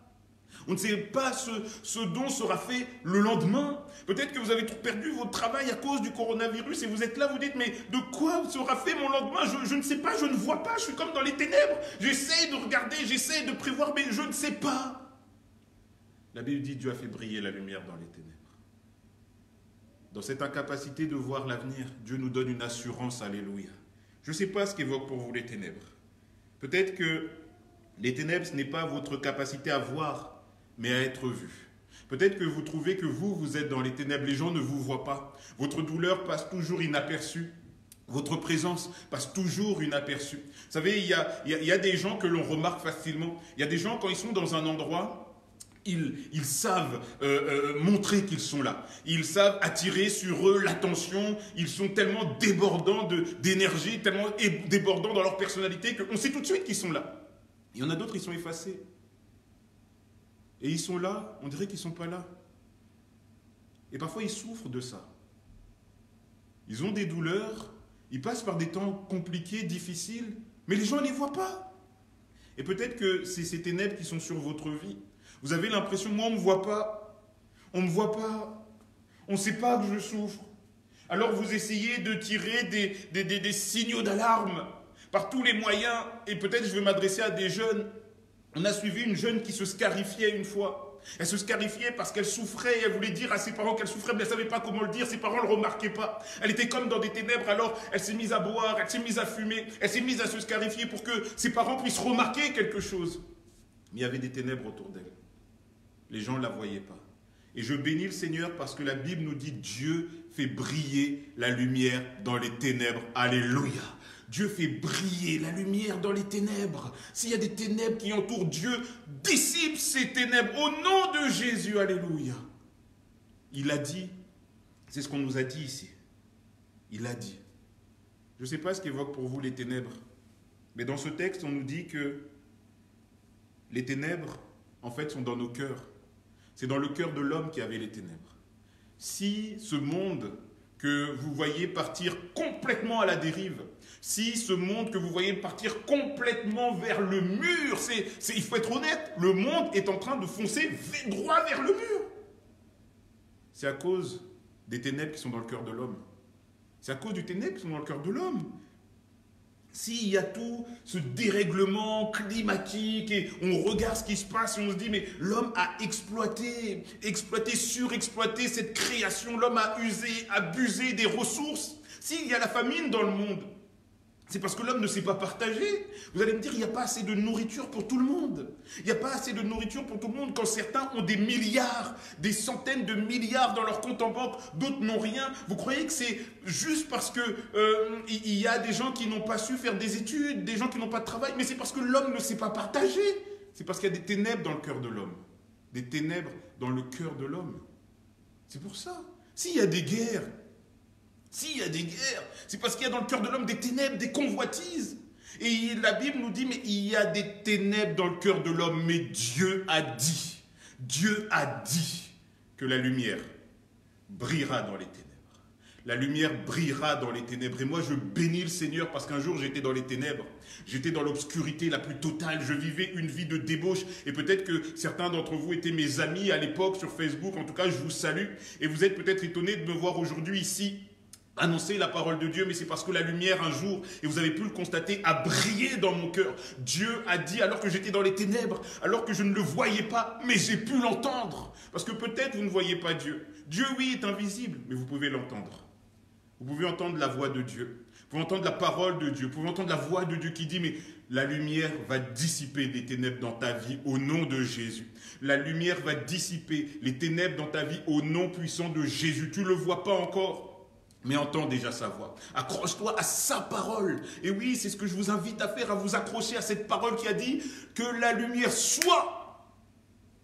On ne sait pas ce dont sera fait le lendemain. Peut-être que vous avez perdu votre travail à cause du coronavirus et vous êtes là, vous dites, mais de quoi sera fait mon lendemain? Je ne sais pas, je ne vois pas, je suis comme dans les ténèbres. J'essaie de regarder, j'essaie de prévoir, mais je ne sais pas. La Bible dit, Dieu a fait briller la lumière dans les ténèbres. Dans cette incapacité de voir l'avenir, Dieu nous donne une assurance, alléluia. Je ne sais pas ce qu'évoquent pour vous les ténèbres. Peut-être que les ténèbres, ce n'est pas votre capacité à voir, mais à être vu. Peut-être que vous trouvez que vous êtes dans les ténèbres, les gens ne vous voient pas. Votre douleur passe toujours inaperçue. Votre présence passe toujours inaperçue. Vous savez, il y a des gens que l'on remarque facilement. Il y a des gens, quand ils sont dans un endroit, ils savent montrer qu'ils sont là. Ils savent attirer sur eux l'attention. Ils sont tellement débordants d'énergie, tellement débordants dans leur personnalité qu'on sait tout de suite qu'ils sont là. Il y en a d'autres, ils sont effacés. Et ils sont là, on dirait qu'ils ne sont pas là. Et parfois, ils souffrent de ça. Ils ont des douleurs, ils passent par des temps compliqués, difficiles, mais les gens ne les voient pas. Et peut-être que c'est ces ténèbres qui sont sur votre vie. Vous avez l'impression, moi, on ne me voit pas. On ne me voit pas. On ne sait pas que je souffre. Alors vous essayez de tirer des signaux d'alarme par tous les moyens. Et peut-être je vais m'adresser à des jeunes. On a suivi une jeune qui se scarifiait une fois. Elle se scarifiait parce qu'elle souffrait et elle voulait dire à ses parents qu'elle souffrait, mais elle ne savait pas comment le dire, ses parents ne le remarquaient pas. Elle était comme dans des ténèbres, alors elle s'est mise à boire, elle s'est mise à fumer, elle s'est mise à se scarifier pour que ses parents puissent remarquer quelque chose. Mais il y avait des ténèbres autour d'elle. Les gens ne la voyaient pas. Et je bénis le Seigneur parce que la Bible nous dit Dieu fait briller la lumière dans les ténèbres. Alléluia. Dieu fait briller la lumière dans les ténèbres. S'il y a des ténèbres qui entourent Dieu, dissipe ces ténèbres au nom de Jésus. Alléluia. Il a dit, c'est ce qu'on nous a dit ici. Il a dit. Je ne sais pas ce qu'évoque pour vous les ténèbres, mais dans ce texte, on nous dit que les ténèbres, en fait, sont dans nos cœurs. C'est dans le cœur de l'homme qu'il y avait les ténèbres. Si ce monde que vous voyez partir complètement à la dérive, si ce monde que vous voyez partir complètement vers le mur, il faut être honnête, le monde est en train de foncer droit vers le mur. C'est à cause des ténèbres qui sont dans le cœur de l'homme. C'est à cause du ténèbre qui sont dans le cœur de l'homme. S'il y a tout ce dérèglement climatique et on regarde ce qui se passe et on se dit mais l'homme a exploité, surexploité cette création, l'homme a usé, abusé des ressources. S'il y a la famine dans le monde, c'est parce que l'homme ne s'est pas partagé. Vous allez me dire, il n'y a pas assez de nourriture pour tout le monde. Il n'y a pas assez de nourriture pour tout le monde quand certains ont des milliards, des centaines de milliards dans leur compte en banque, d'autres n'ont rien. Vous croyez que c'est juste parce que il y a des gens qui n'ont pas su faire des études, des gens qui n'ont pas de travail, mais c'est parce que l'homme ne s'est pas partagé. C'est parce qu'il y a des ténèbres dans le cœur de l'homme. Des ténèbres dans le cœur de l'homme. C'est pour ça. S'il y a des guerres, c'est parce qu'il y a dans le cœur de l'homme des ténèbres, des convoitises. Et la Bible nous dit, mais il y a des ténèbres dans le cœur de l'homme, mais Dieu a dit que la lumière brillera dans les ténèbres. La lumière brillera dans les ténèbres. Et moi, je bénis le Seigneur parce qu'un jour, j'étais dans les ténèbres. J'étais dans l'obscurité la plus totale. Je vivais une vie de débauche. Et peut-être que certains d'entre vous étaient mes amis à l'époque sur Facebook. En tout cas, je vous salue. Et vous êtes peut-être étonnés de me voir aujourd'hui ici annoncer la parole de Dieu, mais c'est parce que la lumière un jour, et vous avez pu le constater, a brillé dans mon cœur. Dieu a dit, alors que j'étais dans les ténèbres, alors que je ne le voyais pas, mais j'ai pu l'entendre. Parce que peut-être vous ne voyez pas Dieu. Dieu, oui, est invisible, mais vous pouvez l'entendre. Vous pouvez entendre la voix de Dieu. Vous pouvez entendre la parole de Dieu. Vous pouvez entendre la voix de Dieu qui dit, mais la lumière va dissiper les ténèbres dans ta vie au nom de Jésus. La lumière va dissiper les ténèbres dans ta vie au nom puissant de Jésus. Tu ne le vois pas encore, mais entends déjà sa voix. Accroche-toi à sa parole. Et oui, c'est ce que je vous invite à faire, à vous accrocher à cette parole qui a dit que la lumière soit.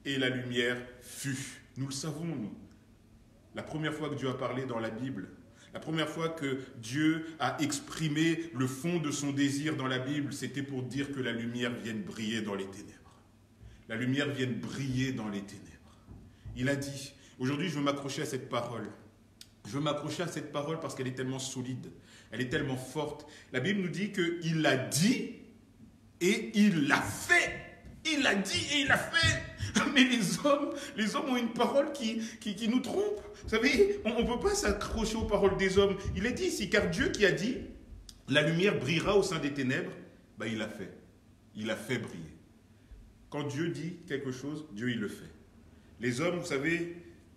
Et la lumière fut. Nous le savons, nous. La première fois que Dieu a parlé dans la Bible, la première fois que Dieu a exprimé le fond de son désir dans la Bible, c'était pour dire que la lumière vienne briller dans les ténèbres. La lumière vienne briller dans les ténèbres. Il a dit, Aujourd'hui, je veux m'accrocher à cette parole. Je veux m'accrocher à cette parole parce qu'elle est tellement solide, elle est tellement forte. La Bible nous dit qu'il l'a dit et il l'a fait. Il l'a dit et il l'a fait. Mais les hommes ont une parole qui nous trompe. Vous savez, on ne peut pas s'accrocher aux paroles des hommes. Il est dit ici, car Dieu qui a dit, la lumière brillera au sein des ténèbres, ben il l'a fait. Il a fait briller. Quand Dieu dit quelque chose, Dieu il le fait. Les hommes, vous savez,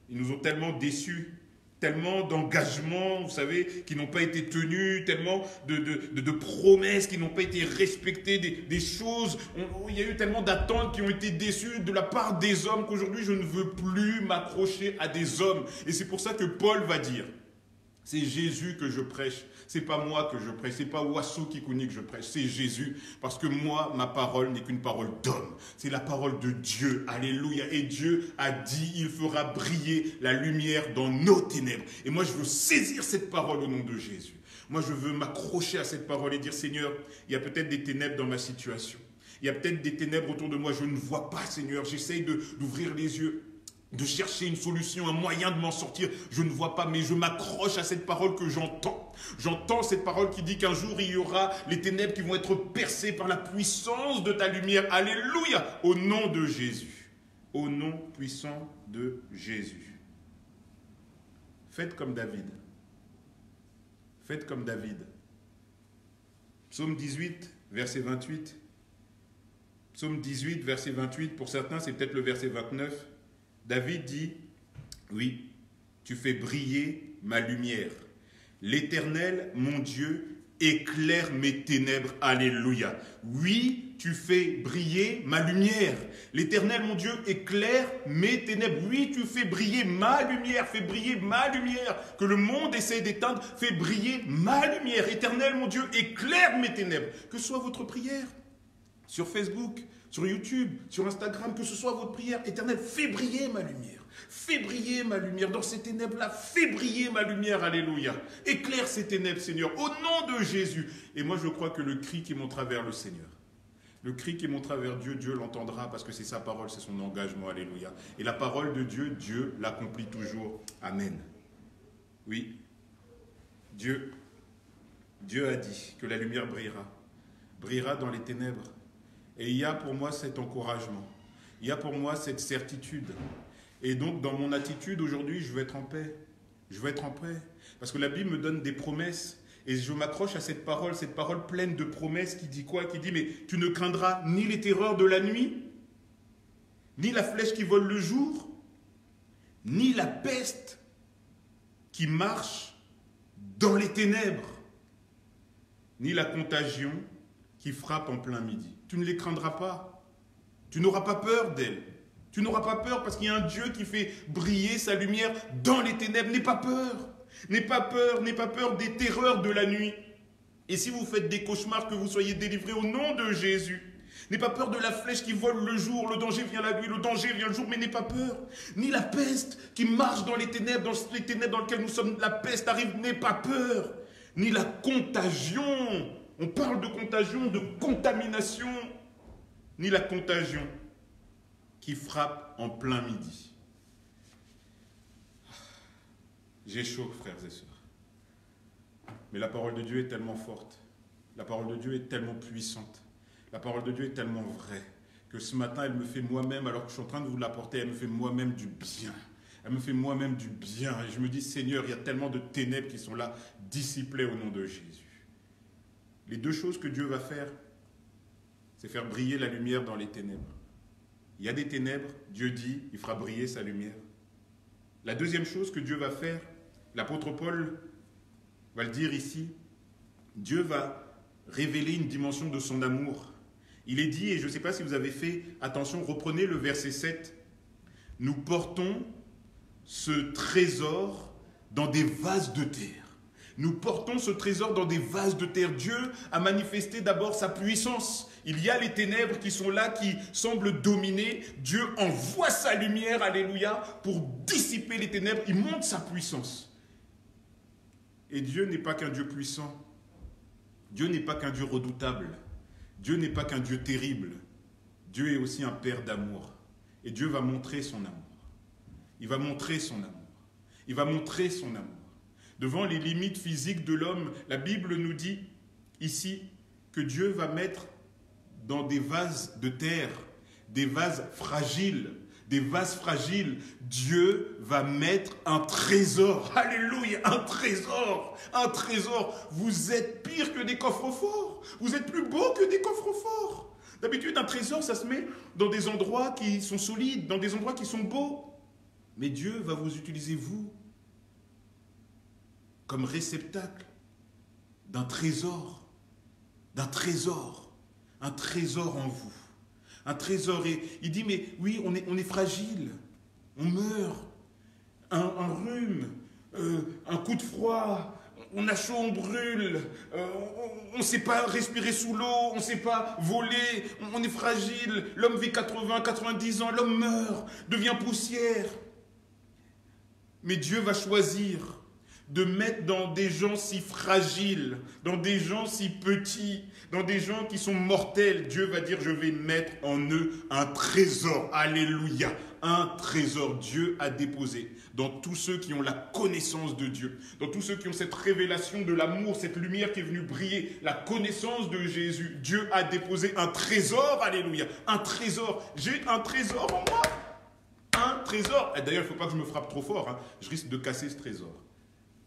ils nous ont tellement déçus, tellement d'engagements, vous savez, qui n'ont pas été tenus, tellement de promesses qui n'ont pas été respectées, des choses, il y a eu tellement d'attentes qui ont été déçues de la part des hommes qu'aujourd'hui je ne veux plus m'accrocher à des hommes. Et c'est pour ça que Paul va dire, c'est Jésus que je prêche. C'est pas moi que je prêche, c'est pas Wassou Kikouni que je prêche, c'est Jésus. Parce que moi, ma parole n'est qu'une parole d'homme. C'est la parole de Dieu. Alléluia. Et Dieu a dit, il fera briller la lumière dans nos ténèbres. Et moi, je veux saisir cette parole au nom de Jésus. Moi, je veux m'accrocher à cette parole et dire, Seigneur, il y a peut-être des ténèbres dans ma situation. Il y a peut-être des ténèbres autour de moi, je ne vois pas, Seigneur. J'essaye d'ouvrir les yeux, de chercher une solution, un moyen de m'en sortir. Je ne vois pas, mais je m'accroche à cette parole que j'entends. J'entends cette parole qui dit qu'un jour, il y aura les ténèbres qui vont être percées par la puissance de ta lumière. Alléluia, au nom de Jésus. Au nom puissant de Jésus. Faites comme David. Faites comme David. Psaume 18, verset 28. Psaume 18, verset 28. Pour certains, c'est peut-être le verset 29. David dit, oui, tu fais briller ma lumière. L'Éternel, mon Dieu, éclaire mes ténèbres. Alléluia. Oui, tu fais briller ma lumière. L'Éternel, mon Dieu, éclaire mes ténèbres. Oui, tu fais briller ma lumière. Fais briller ma lumière. Que le monde essaie d'éteindre, fais briller ma lumière. Éternel, mon Dieu, éclaire mes ténèbres. Que ce soit votre prière sur Facebook, sur YouTube, sur Instagram, que ce soit votre prière. Éternel, fais briller ma lumière. Fais briller ma lumière. Dans ces ténèbres-là, fais briller ma lumière. Alléluia. Éclaire ces ténèbres, Seigneur, au nom de Jésus. Et moi, je crois que le cri qui montera vers le Seigneur, le cri qui montera vers Dieu, Dieu l'entendra parce que c'est sa parole, c'est son engagement. Alléluia. Et la parole de Dieu, Dieu l'accomplit toujours. Amen. Oui. Dieu a dit que la lumière brillera dans les ténèbres. Et il y a pour moi cet encouragement, il y a pour moi cette certitude. Et donc dans mon attitude aujourd'hui, je veux être en paix. Je veux être en paix. Parce que la Bible me donne des promesses. Et je m'accroche à cette parole pleine de promesses qui dit quoi? Qui dit, mais tu ne craindras ni les terreurs de la nuit, ni la flèche qui vole le jour, ni la peste qui marche dans les ténèbres, ni la contagion qui frappe en plein midi. Tu ne les craindras pas. Tu n'auras pas peur d'elles. Tu n'auras pas peur parce qu'il y a un Dieu qui fait briller sa lumière dans les ténèbres. N'aie pas peur. N'aie pas peur. N'aie pas peur des terreurs de la nuit. Et si vous faites des cauchemars, que vous soyez délivrés au nom de Jésus. N'aie pas peur de la flèche qui vole le jour. Le danger vient la nuit, le danger vient le jour, mais n'aie pas peur. Ni la peste qui marche dans les ténèbres dans lesquelles nous sommes. La peste arrive, n'aie pas peur. Ni la contagion. On parle de contagion, de contamination, ni la contagion qui frappe en plein midi. J'ai chaud, frères et sœurs. Mais la parole de Dieu est tellement forte. La parole de Dieu est tellement puissante. La parole de Dieu est tellement vraie que ce matin, elle me fait moi-même, alors que je suis en train de vous l'apporter, elle me fait moi-même du bien. Elle me fait moi-même du bien. Et je me dis, Seigneur, il y a tellement de ténèbres qui sont là, dissipées au nom de Jésus. Les deux choses que Dieu va faire, c'est faire briller la lumière dans les ténèbres. Il y a des ténèbres, Dieu dit, il fera briller sa lumière. La deuxième chose que Dieu va faire, l'apôtre Paul va le dire ici, Dieu va révéler une dimension de son amour. Il est dit, et je ne sais pas si vous avez fait attention, reprenez le verset 7. Nous portons ce trésor dans des vases de terre. Nous portons ce trésor dans des vases de terre. Dieu a manifesté d'abord sa puissance. Il y a les ténèbres qui sont là, qui semblent dominer. Dieu envoie sa lumière, alléluia, pour dissiper les ténèbres. Il montre sa puissance. Et Dieu n'est pas qu'un Dieu puissant. Dieu n'est pas qu'un Dieu redoutable. Dieu n'est pas qu'un Dieu terrible. Dieu est aussi un Père d'amour. Et Dieu va montrer son amour. il va montrer son amour. Il va montrer son amour. Devant les limites physiques de l'homme, la Bible nous dit ici que Dieu va mettre dans des vases de terre, des vases fragiles, Dieu va mettre un trésor. Alléluia, un trésor, un trésor. Vous êtes pire que des coffres forts. Vous êtes plus beau que des coffres forts. D'habitude, un trésor, ça se met dans des endroits qui sont solides, dans des endroits qui sont beaux. Mais Dieu va vous utiliser, vous, comme réceptacle d'un trésor, un trésor en vous. Un trésor. Et il dit, mais oui, on est fragile, on meurt, un rhume, un coup de froid, on a chaud, on brûle, on ne sait pas respirer sous l'eau, on ne sait pas voler, on est fragile, l'homme vit 80, 90 ans, l'homme meurt, devient poussière. Mais Dieu va choisir de mettre dans des gens si fragiles, dans des gens si petits, dans des gens qui sont mortels. Dieu va dire, je vais mettre en eux un trésor. Alléluia. Un trésor. Dieu a déposé dans tous ceux qui ont la connaissance de Dieu, dans tous ceux qui ont cette révélation de l'amour, cette lumière qui est venue briller, la connaissance de Jésus. Dieu a déposé un trésor. Alléluia. Un trésor. J'ai un trésor en moi. Un trésor. Et d'ailleurs, il ne faut pas que je me frappe trop fort, hein. Je risque de casser ce trésor.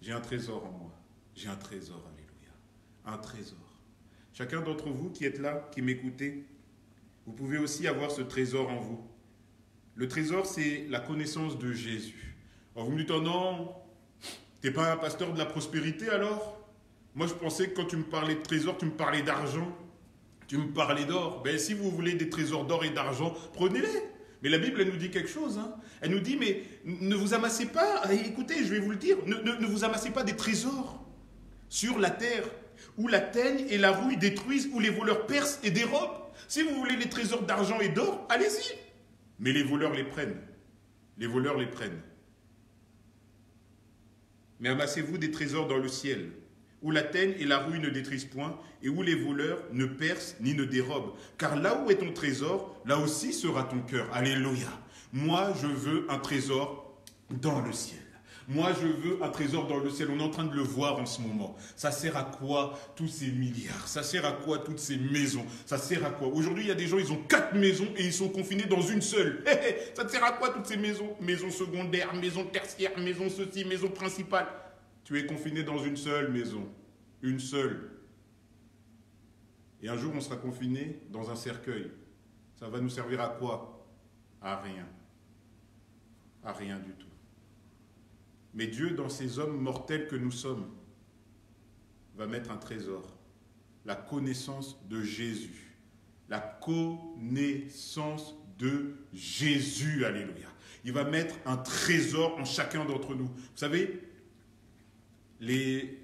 J'ai un trésor en moi. J'ai un trésor, alléluia. Un trésor. Chacun d'entre vous qui êtes là, qui m'écoutez, vous pouvez aussi avoir ce trésor en vous. Le trésor, c'est la connaissance de Jésus. Alors vous me dites, oh non, t'es pas un pasteur de la prospérité alors? Moi je pensais que quand tu me parlais de trésor, tu me parlais d'argent, tu me parlais d'or. Ben si vous voulez des trésors d'or et d'argent, prenez-les. Mais la Bible, elle nous dit quelque chose. Hein. Elle nous dit, mais ne vous amassez pas, écoutez, je vais vous le dire, ne vous amassez pas des trésors sur la terre, où la teigne et la rouille détruisent, où les voleurs percent et dérobent. Si vous voulez les trésors d'argent et d'or, allez-y. Mais les voleurs les prennent. Les voleurs les prennent. Mais amassez-vous des trésors dans le ciel, où la teigne et la rouille ne détruisent point, et où les voleurs ne percent ni ne dérobent. Car là où est ton trésor, là aussi sera ton cœur. Alléluia. Moi, je veux un trésor dans le ciel. Moi, je veux un trésor dans le ciel. On est en train de le voir en ce moment. Ça sert à quoi tous ces milliards? Ça sert à quoi toutes ces maisons? Ça sert à quoi? Aujourd'hui, il y a des gens, ils ont 4 maisons et ils sont confinés dans une seule. Ça te sert à quoi toutes ces maisons? Maisons secondaires, maisons tertiaires, maisons ceci, maisons principales. Tu es confiné dans une seule maison. Une seule. Et un jour, on sera confiné dans un cercueil. Ça va nous servir à quoi? À rien. À rien du tout. Mais Dieu, dans ces hommes mortels que nous sommes, va mettre un trésor. La connaissance de Jésus. La connaissance de Jésus. Alléluia. Il va mettre un trésor en chacun d'entre nous. Vous savez, les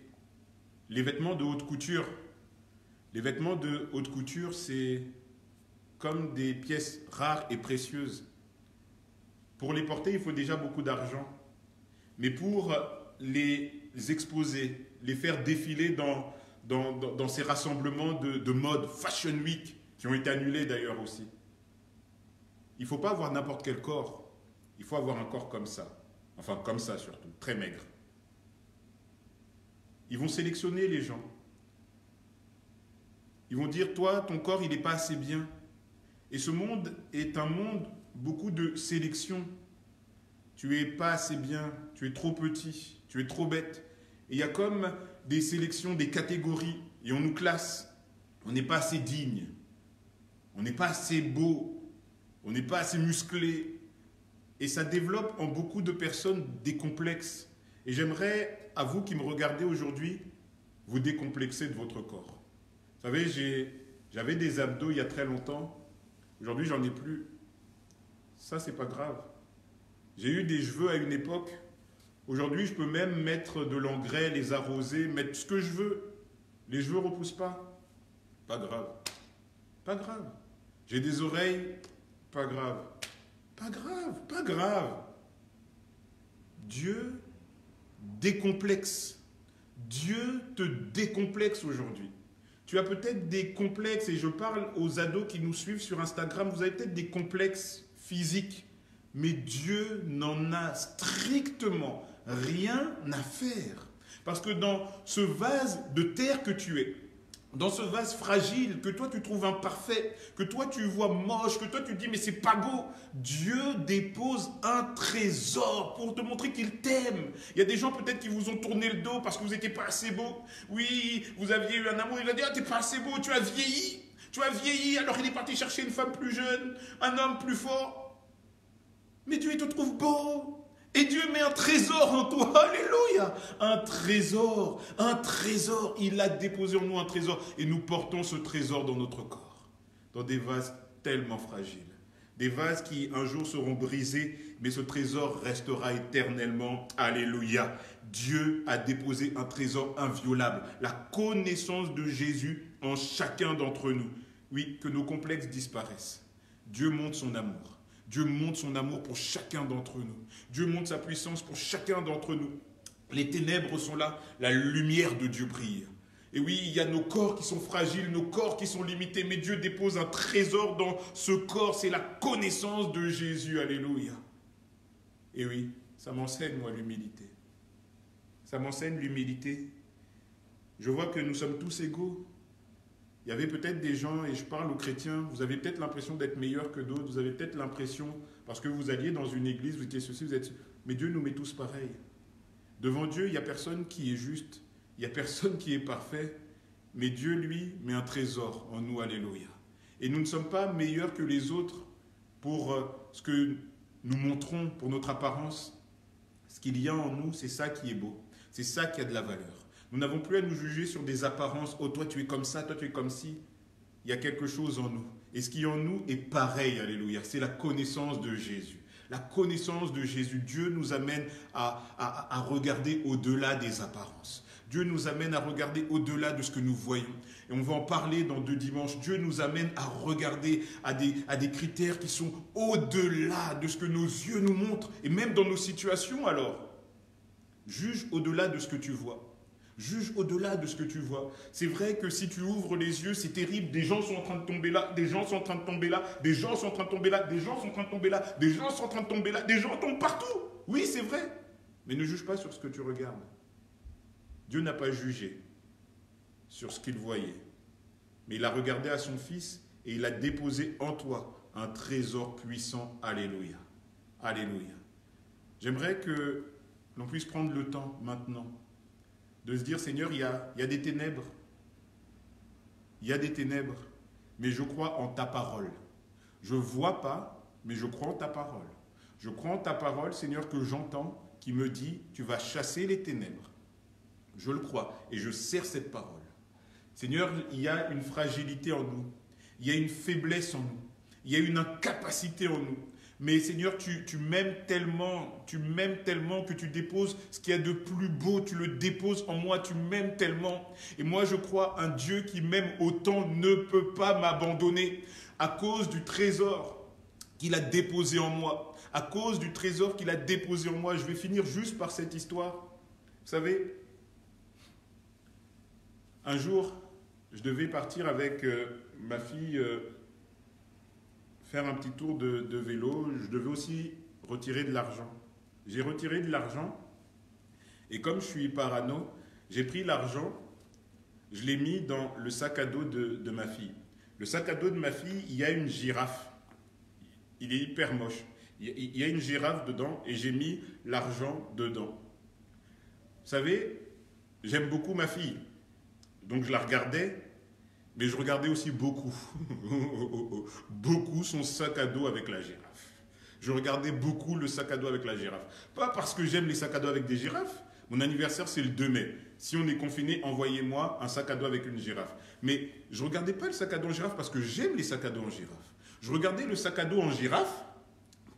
vêtements de haute couture, c'est comme des pièces rares et précieuses. Pour les porter, il faut déjà beaucoup d'argent. Mais pour les exposer, les faire défiler dans ces rassemblements de mode, Fashion Week, qui ont été annulés d'ailleurs aussi, il ne faut pas avoir n'importe quel corps. Il faut avoir un corps comme ça. Enfin, comme ça surtout, très maigre. Ils vont sélectionner les gens. Ils vont dire, toi, ton corps, il n'est pas assez bien. Et ce monde est un monde, beaucoup de sélection. Tu n'es pas assez bien, tu es trop petit, tu es trop bête. Et il y a comme des sélections, des catégories, et on nous classe. On n'est pas assez digne, on n'est pas assez beau, on n'est pas assez musclé. Et ça développe en beaucoup de personnes des complexes. Et j'aimerais, à vous qui me regardez aujourd'hui, vous décomplexer de votre corps. Vous savez, j'avais des abdos il y a très longtemps. Aujourd'hui, j'en ai plus. Ça, c'est pas grave. J'ai eu des cheveux à une époque. Aujourd'hui, je peux même mettre de l'engrais, les arroser, mettre ce que je veux. Les cheveux ne repoussent pas. Pas grave. Pas grave. J'ai des oreilles. Pas grave. Pas grave. Pas grave. Dieu décomplexe. Dieu te décomplexe aujourd'hui. Tu as peut-être des complexes, et je parle aux ados qui nous suivent sur Instagram, vous avez peut-être des complexes physiques, Mais Dieu n'en a strictement rien à faire. Parce que dans ce vase de terre que tu es, dans ce vase fragile que toi tu trouves imparfait, que toi tu vois moche, que toi tu dis mais c'est pas beau, Dieu dépose un trésor pour te montrer qu'il t'aime. Il y a des gens peut-être qui vous ont tourné le dos parce que vous n'étiez pas assez beau. Oui, vous aviez eu un amour, il a dit ah t'es pas assez beau, tu as vieilli. Tu as vieilli, alors il est parti chercher une femme plus jeune, un homme plus fort. Mais Dieu il te trouve beau. Et Dieu met un trésor en toi, alléluia, un trésor, il a déposé en nous un trésor. Et nous portons ce trésor dans notre corps, dans des vases tellement fragiles. Des vases qui un jour seront brisés, mais ce trésor restera éternellement, alléluia. Dieu a déposé un trésor inviolable, la connaissance de Jésus en chacun d'entre nous. Oui, que nos complexes disparaissent. Dieu montre son amour. Dieu montre son amour pour chacun d'entre nous. Dieu montre sa puissance pour chacun d'entre nous. Les ténèbres sont là, la lumière de Dieu brille. Et oui, il y a nos corps qui sont fragiles, nos corps qui sont limités, mais Dieu dépose un trésor dans ce corps, c'est la connaissance de Jésus, alléluia. Et oui, ça m'enseigne, moi, l'humilité. Ça m'enseigne l'humilité. Je vois que nous sommes tous égaux. Il y avait peut-être des gens, et je parle aux chrétiens, vous avez peut-être l'impression d'être meilleur que d'autres, vous avez peut-être l'impression, parce que vous alliez dans une église, vous étiez ceci, vous êtes... Mais Dieu nous met tous pareils. Devant Dieu, il n'y a personne qui est juste, il n'y a personne qui est parfait, mais Dieu, lui, met un trésor en nous, alléluia. Et nous ne sommes pas meilleurs que les autres pour ce que nous montrons, pour notre apparence. Ce qu'il y a en nous, c'est ça qui est beau, c'est ça qui a de la valeur. Nous n'avons plus à nous juger sur des apparences. Oh, toi tu es comme ça, toi tu es comme ci. Il y a quelque chose en nous. Et ce qui est en nous est pareil, alléluia. C'est la connaissance de Jésus. La connaissance de Jésus. Dieu nous amène à regarder au-delà des apparences. Dieu nous amène à regarder au-delà de ce que nous voyons. Et on va en parler dans 2 dimanches. Dieu nous amène à regarder à des critères qui sont au-delà de ce que nos yeux nous montrent. Et même dans nos situations, alors. Juge au-delà de ce que tu vois. Juge au-delà de ce que tu vois. C'est vrai que si tu ouvres les yeux, c'est terrible. Des gens sont en train de tomber là, des gens sont en train de tomber là, des gens sont en train de tomber là, des gens sont en train de tomber là, des gens sont en train de tomber là, des gens tombent partout. Oui, c'est vrai. Mais ne juge pas sur ce que tu regardes. Dieu n'a pas jugé sur ce qu'il voyait. Mais il a regardé à son Fils et il a déposé en toi un trésor puissant. Alléluia. Alléluia. J'aimerais que l'on puisse prendre le temps maintenant de se dire, Seigneur, il y a des ténèbres. Il y a des ténèbres, mais je crois en ta parole. Je ne vois pas, mais je crois en ta parole. Je crois en ta parole, Seigneur, que j'entends, qui me dit, tu vas chasser les ténèbres. Je le crois et je serre cette parole. Seigneur, il y a une fragilité en nous. Il y a une faiblesse en nous. Il y a une incapacité en nous. Mais Seigneur, tu m'aimes tellement que tu déposes ce qu'il y a de plus beau, tu le déposes en moi, tu m'aimes tellement. Et moi, je crois un Dieu qui m'aime autant ne peut pas m'abandonner à cause du trésor qu'il a déposé en moi. À cause du trésor qu'il a déposé en moi. Je vais finir juste par cette histoire. Vous savez, un jour, je devais partir avec ma fille... faire un petit tour de vélo, je devais aussi retirer de l'argent. J'ai retiré de l'argent et comme je suis parano, j'ai pris l'argent, je l'ai mis dans le sac à dos de ma fille. Le sac à dos de ma fille, il y a une girafe. Il est hyper moche. Il y a une girafe dedans et j'ai mis l'argent dedans. Vous savez, j'aime beaucoup ma fille, donc je la regardais. Mais je regardais aussi beaucoup son sac à dos avec la girafe. Je regardais beaucoup le sac à dos avec la girafe. Pas parce que j'aime les sacs à dos avec des girafes. Mon anniversaire, c'est le 2 mai. Si on est confiné, envoyez-moi un sac à dos avec une girafe. Mais je ne regardais pas le sac à dos en girafe parce que j'aime les sacs à dos en girafe. Je regardais le sac à dos en girafe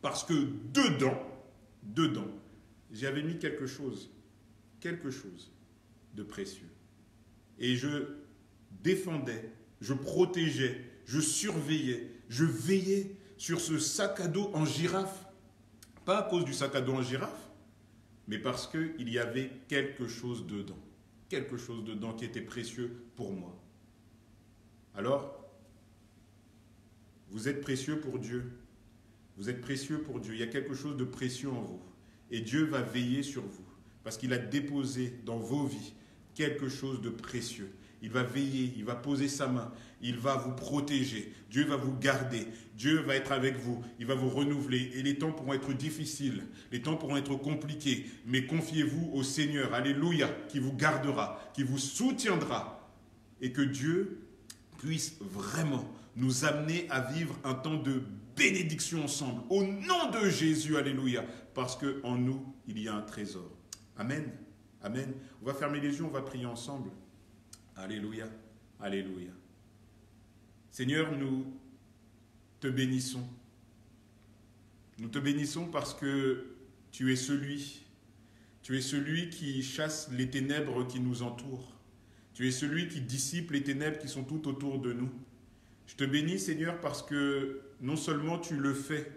parce que dedans, j'avais mis quelque chose de précieux. Et je défendais, je protégeais, je surveillais, je veillais sur ce sac à dos en girafe. Pas à cause du sac à dos en girafe, mais parce qu'il y avait quelque chose dedans qui était précieux pour moi. Alors, vous êtes précieux pour Dieu. Vous êtes précieux pour Dieu. Il y a quelque chose de précieux en vous. Et Dieu va veiller sur vous. Parce qu'il a déposé dans vos vies quelque chose de précieux. Il va veiller, il va poser sa main, il va vous protéger, Dieu va vous garder, Dieu va être avec vous, il va vous renouveler. Et les temps pourront être difficiles, les temps pourront être compliqués, mais confiez-vous au Seigneur, alléluia, qui vous gardera, qui vous soutiendra. Et que Dieu puisse vraiment nous amener à vivre un temps de bénédiction ensemble. Au nom de Jésus, alléluia, parce qu'en nous, il y a un trésor. Amen, amen. On va fermer les yeux, on va prier ensemble. Alléluia, alléluia. Seigneur, nous te bénissons. Nous te bénissons parce que tu es celui qui chasse les ténèbres qui nous entourent. Tu es celui qui dissipe les ténèbres qui sont tout autour de nous. Je te bénis, Seigneur, parce que non seulement tu le fais,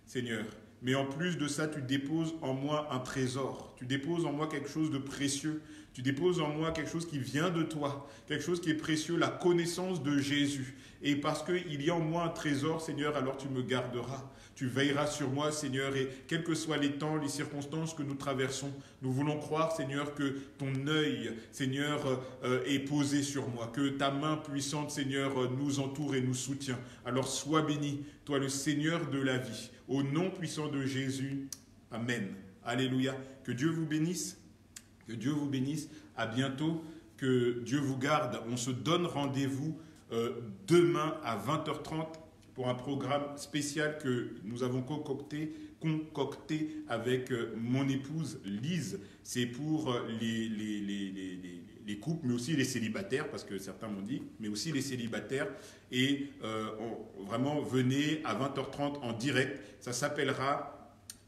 Seigneur, mais en plus de ça, tu déposes en moi un trésor. Tu déposes en moi quelque chose de précieux. Tu déposes en moi quelque chose qui vient de toi, quelque chose qui est précieux, la connaissance de Jésus. Et parce qu'il y a en moi un trésor, Seigneur, alors tu me garderas. Tu veilleras sur moi, Seigneur, et quels que soient les temps, les circonstances que nous traversons, nous voulons croire, Seigneur, que ton œil, Seigneur, est posé sur moi, que ta main puissante, Seigneur, nous entoure et nous soutient. Alors sois béni, toi le Seigneur de la vie, au nom puissant de Jésus. Amen. Alléluia. Que Dieu vous bénisse. Que Dieu vous bénisse. À bientôt. Que Dieu vous garde. On se donne rendez-vous demain à 20h30 pour un programme spécial que nous avons concocté avec mon épouse Lise. C'est pour les couples, mais aussi les célibataires, parce que certains m'ont dit, mais aussi les célibataires. Et vraiment, venez à 20h30 en direct. Ça s'appellera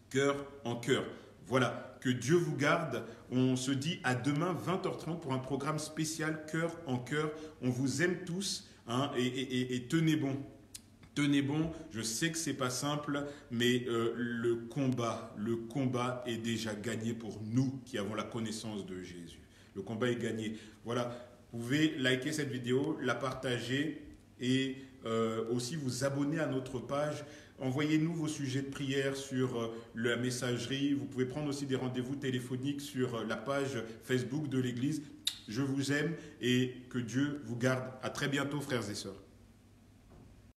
Cœur en cœur. Voilà, que Dieu vous garde. On se dit à demain 20h30 pour un programme spécial Cœur en cœur. On vous aime tous, hein, et tenez bon. Tenez bon, je sais que ce n'est pas simple, mais le combat est déjà gagné pour nous qui avons la connaissance de Jésus. Le combat est gagné. Voilà, vous pouvez liker cette vidéo, la partager et aussi vous abonner à notre page. Envoyez-nous vos sujets de prière sur la messagerie. Vous pouvez prendre aussi des rendez-vous téléphoniques sur la page Facebook de l'Église. Je vous aime et que Dieu vous garde. À très bientôt, frères et sœurs.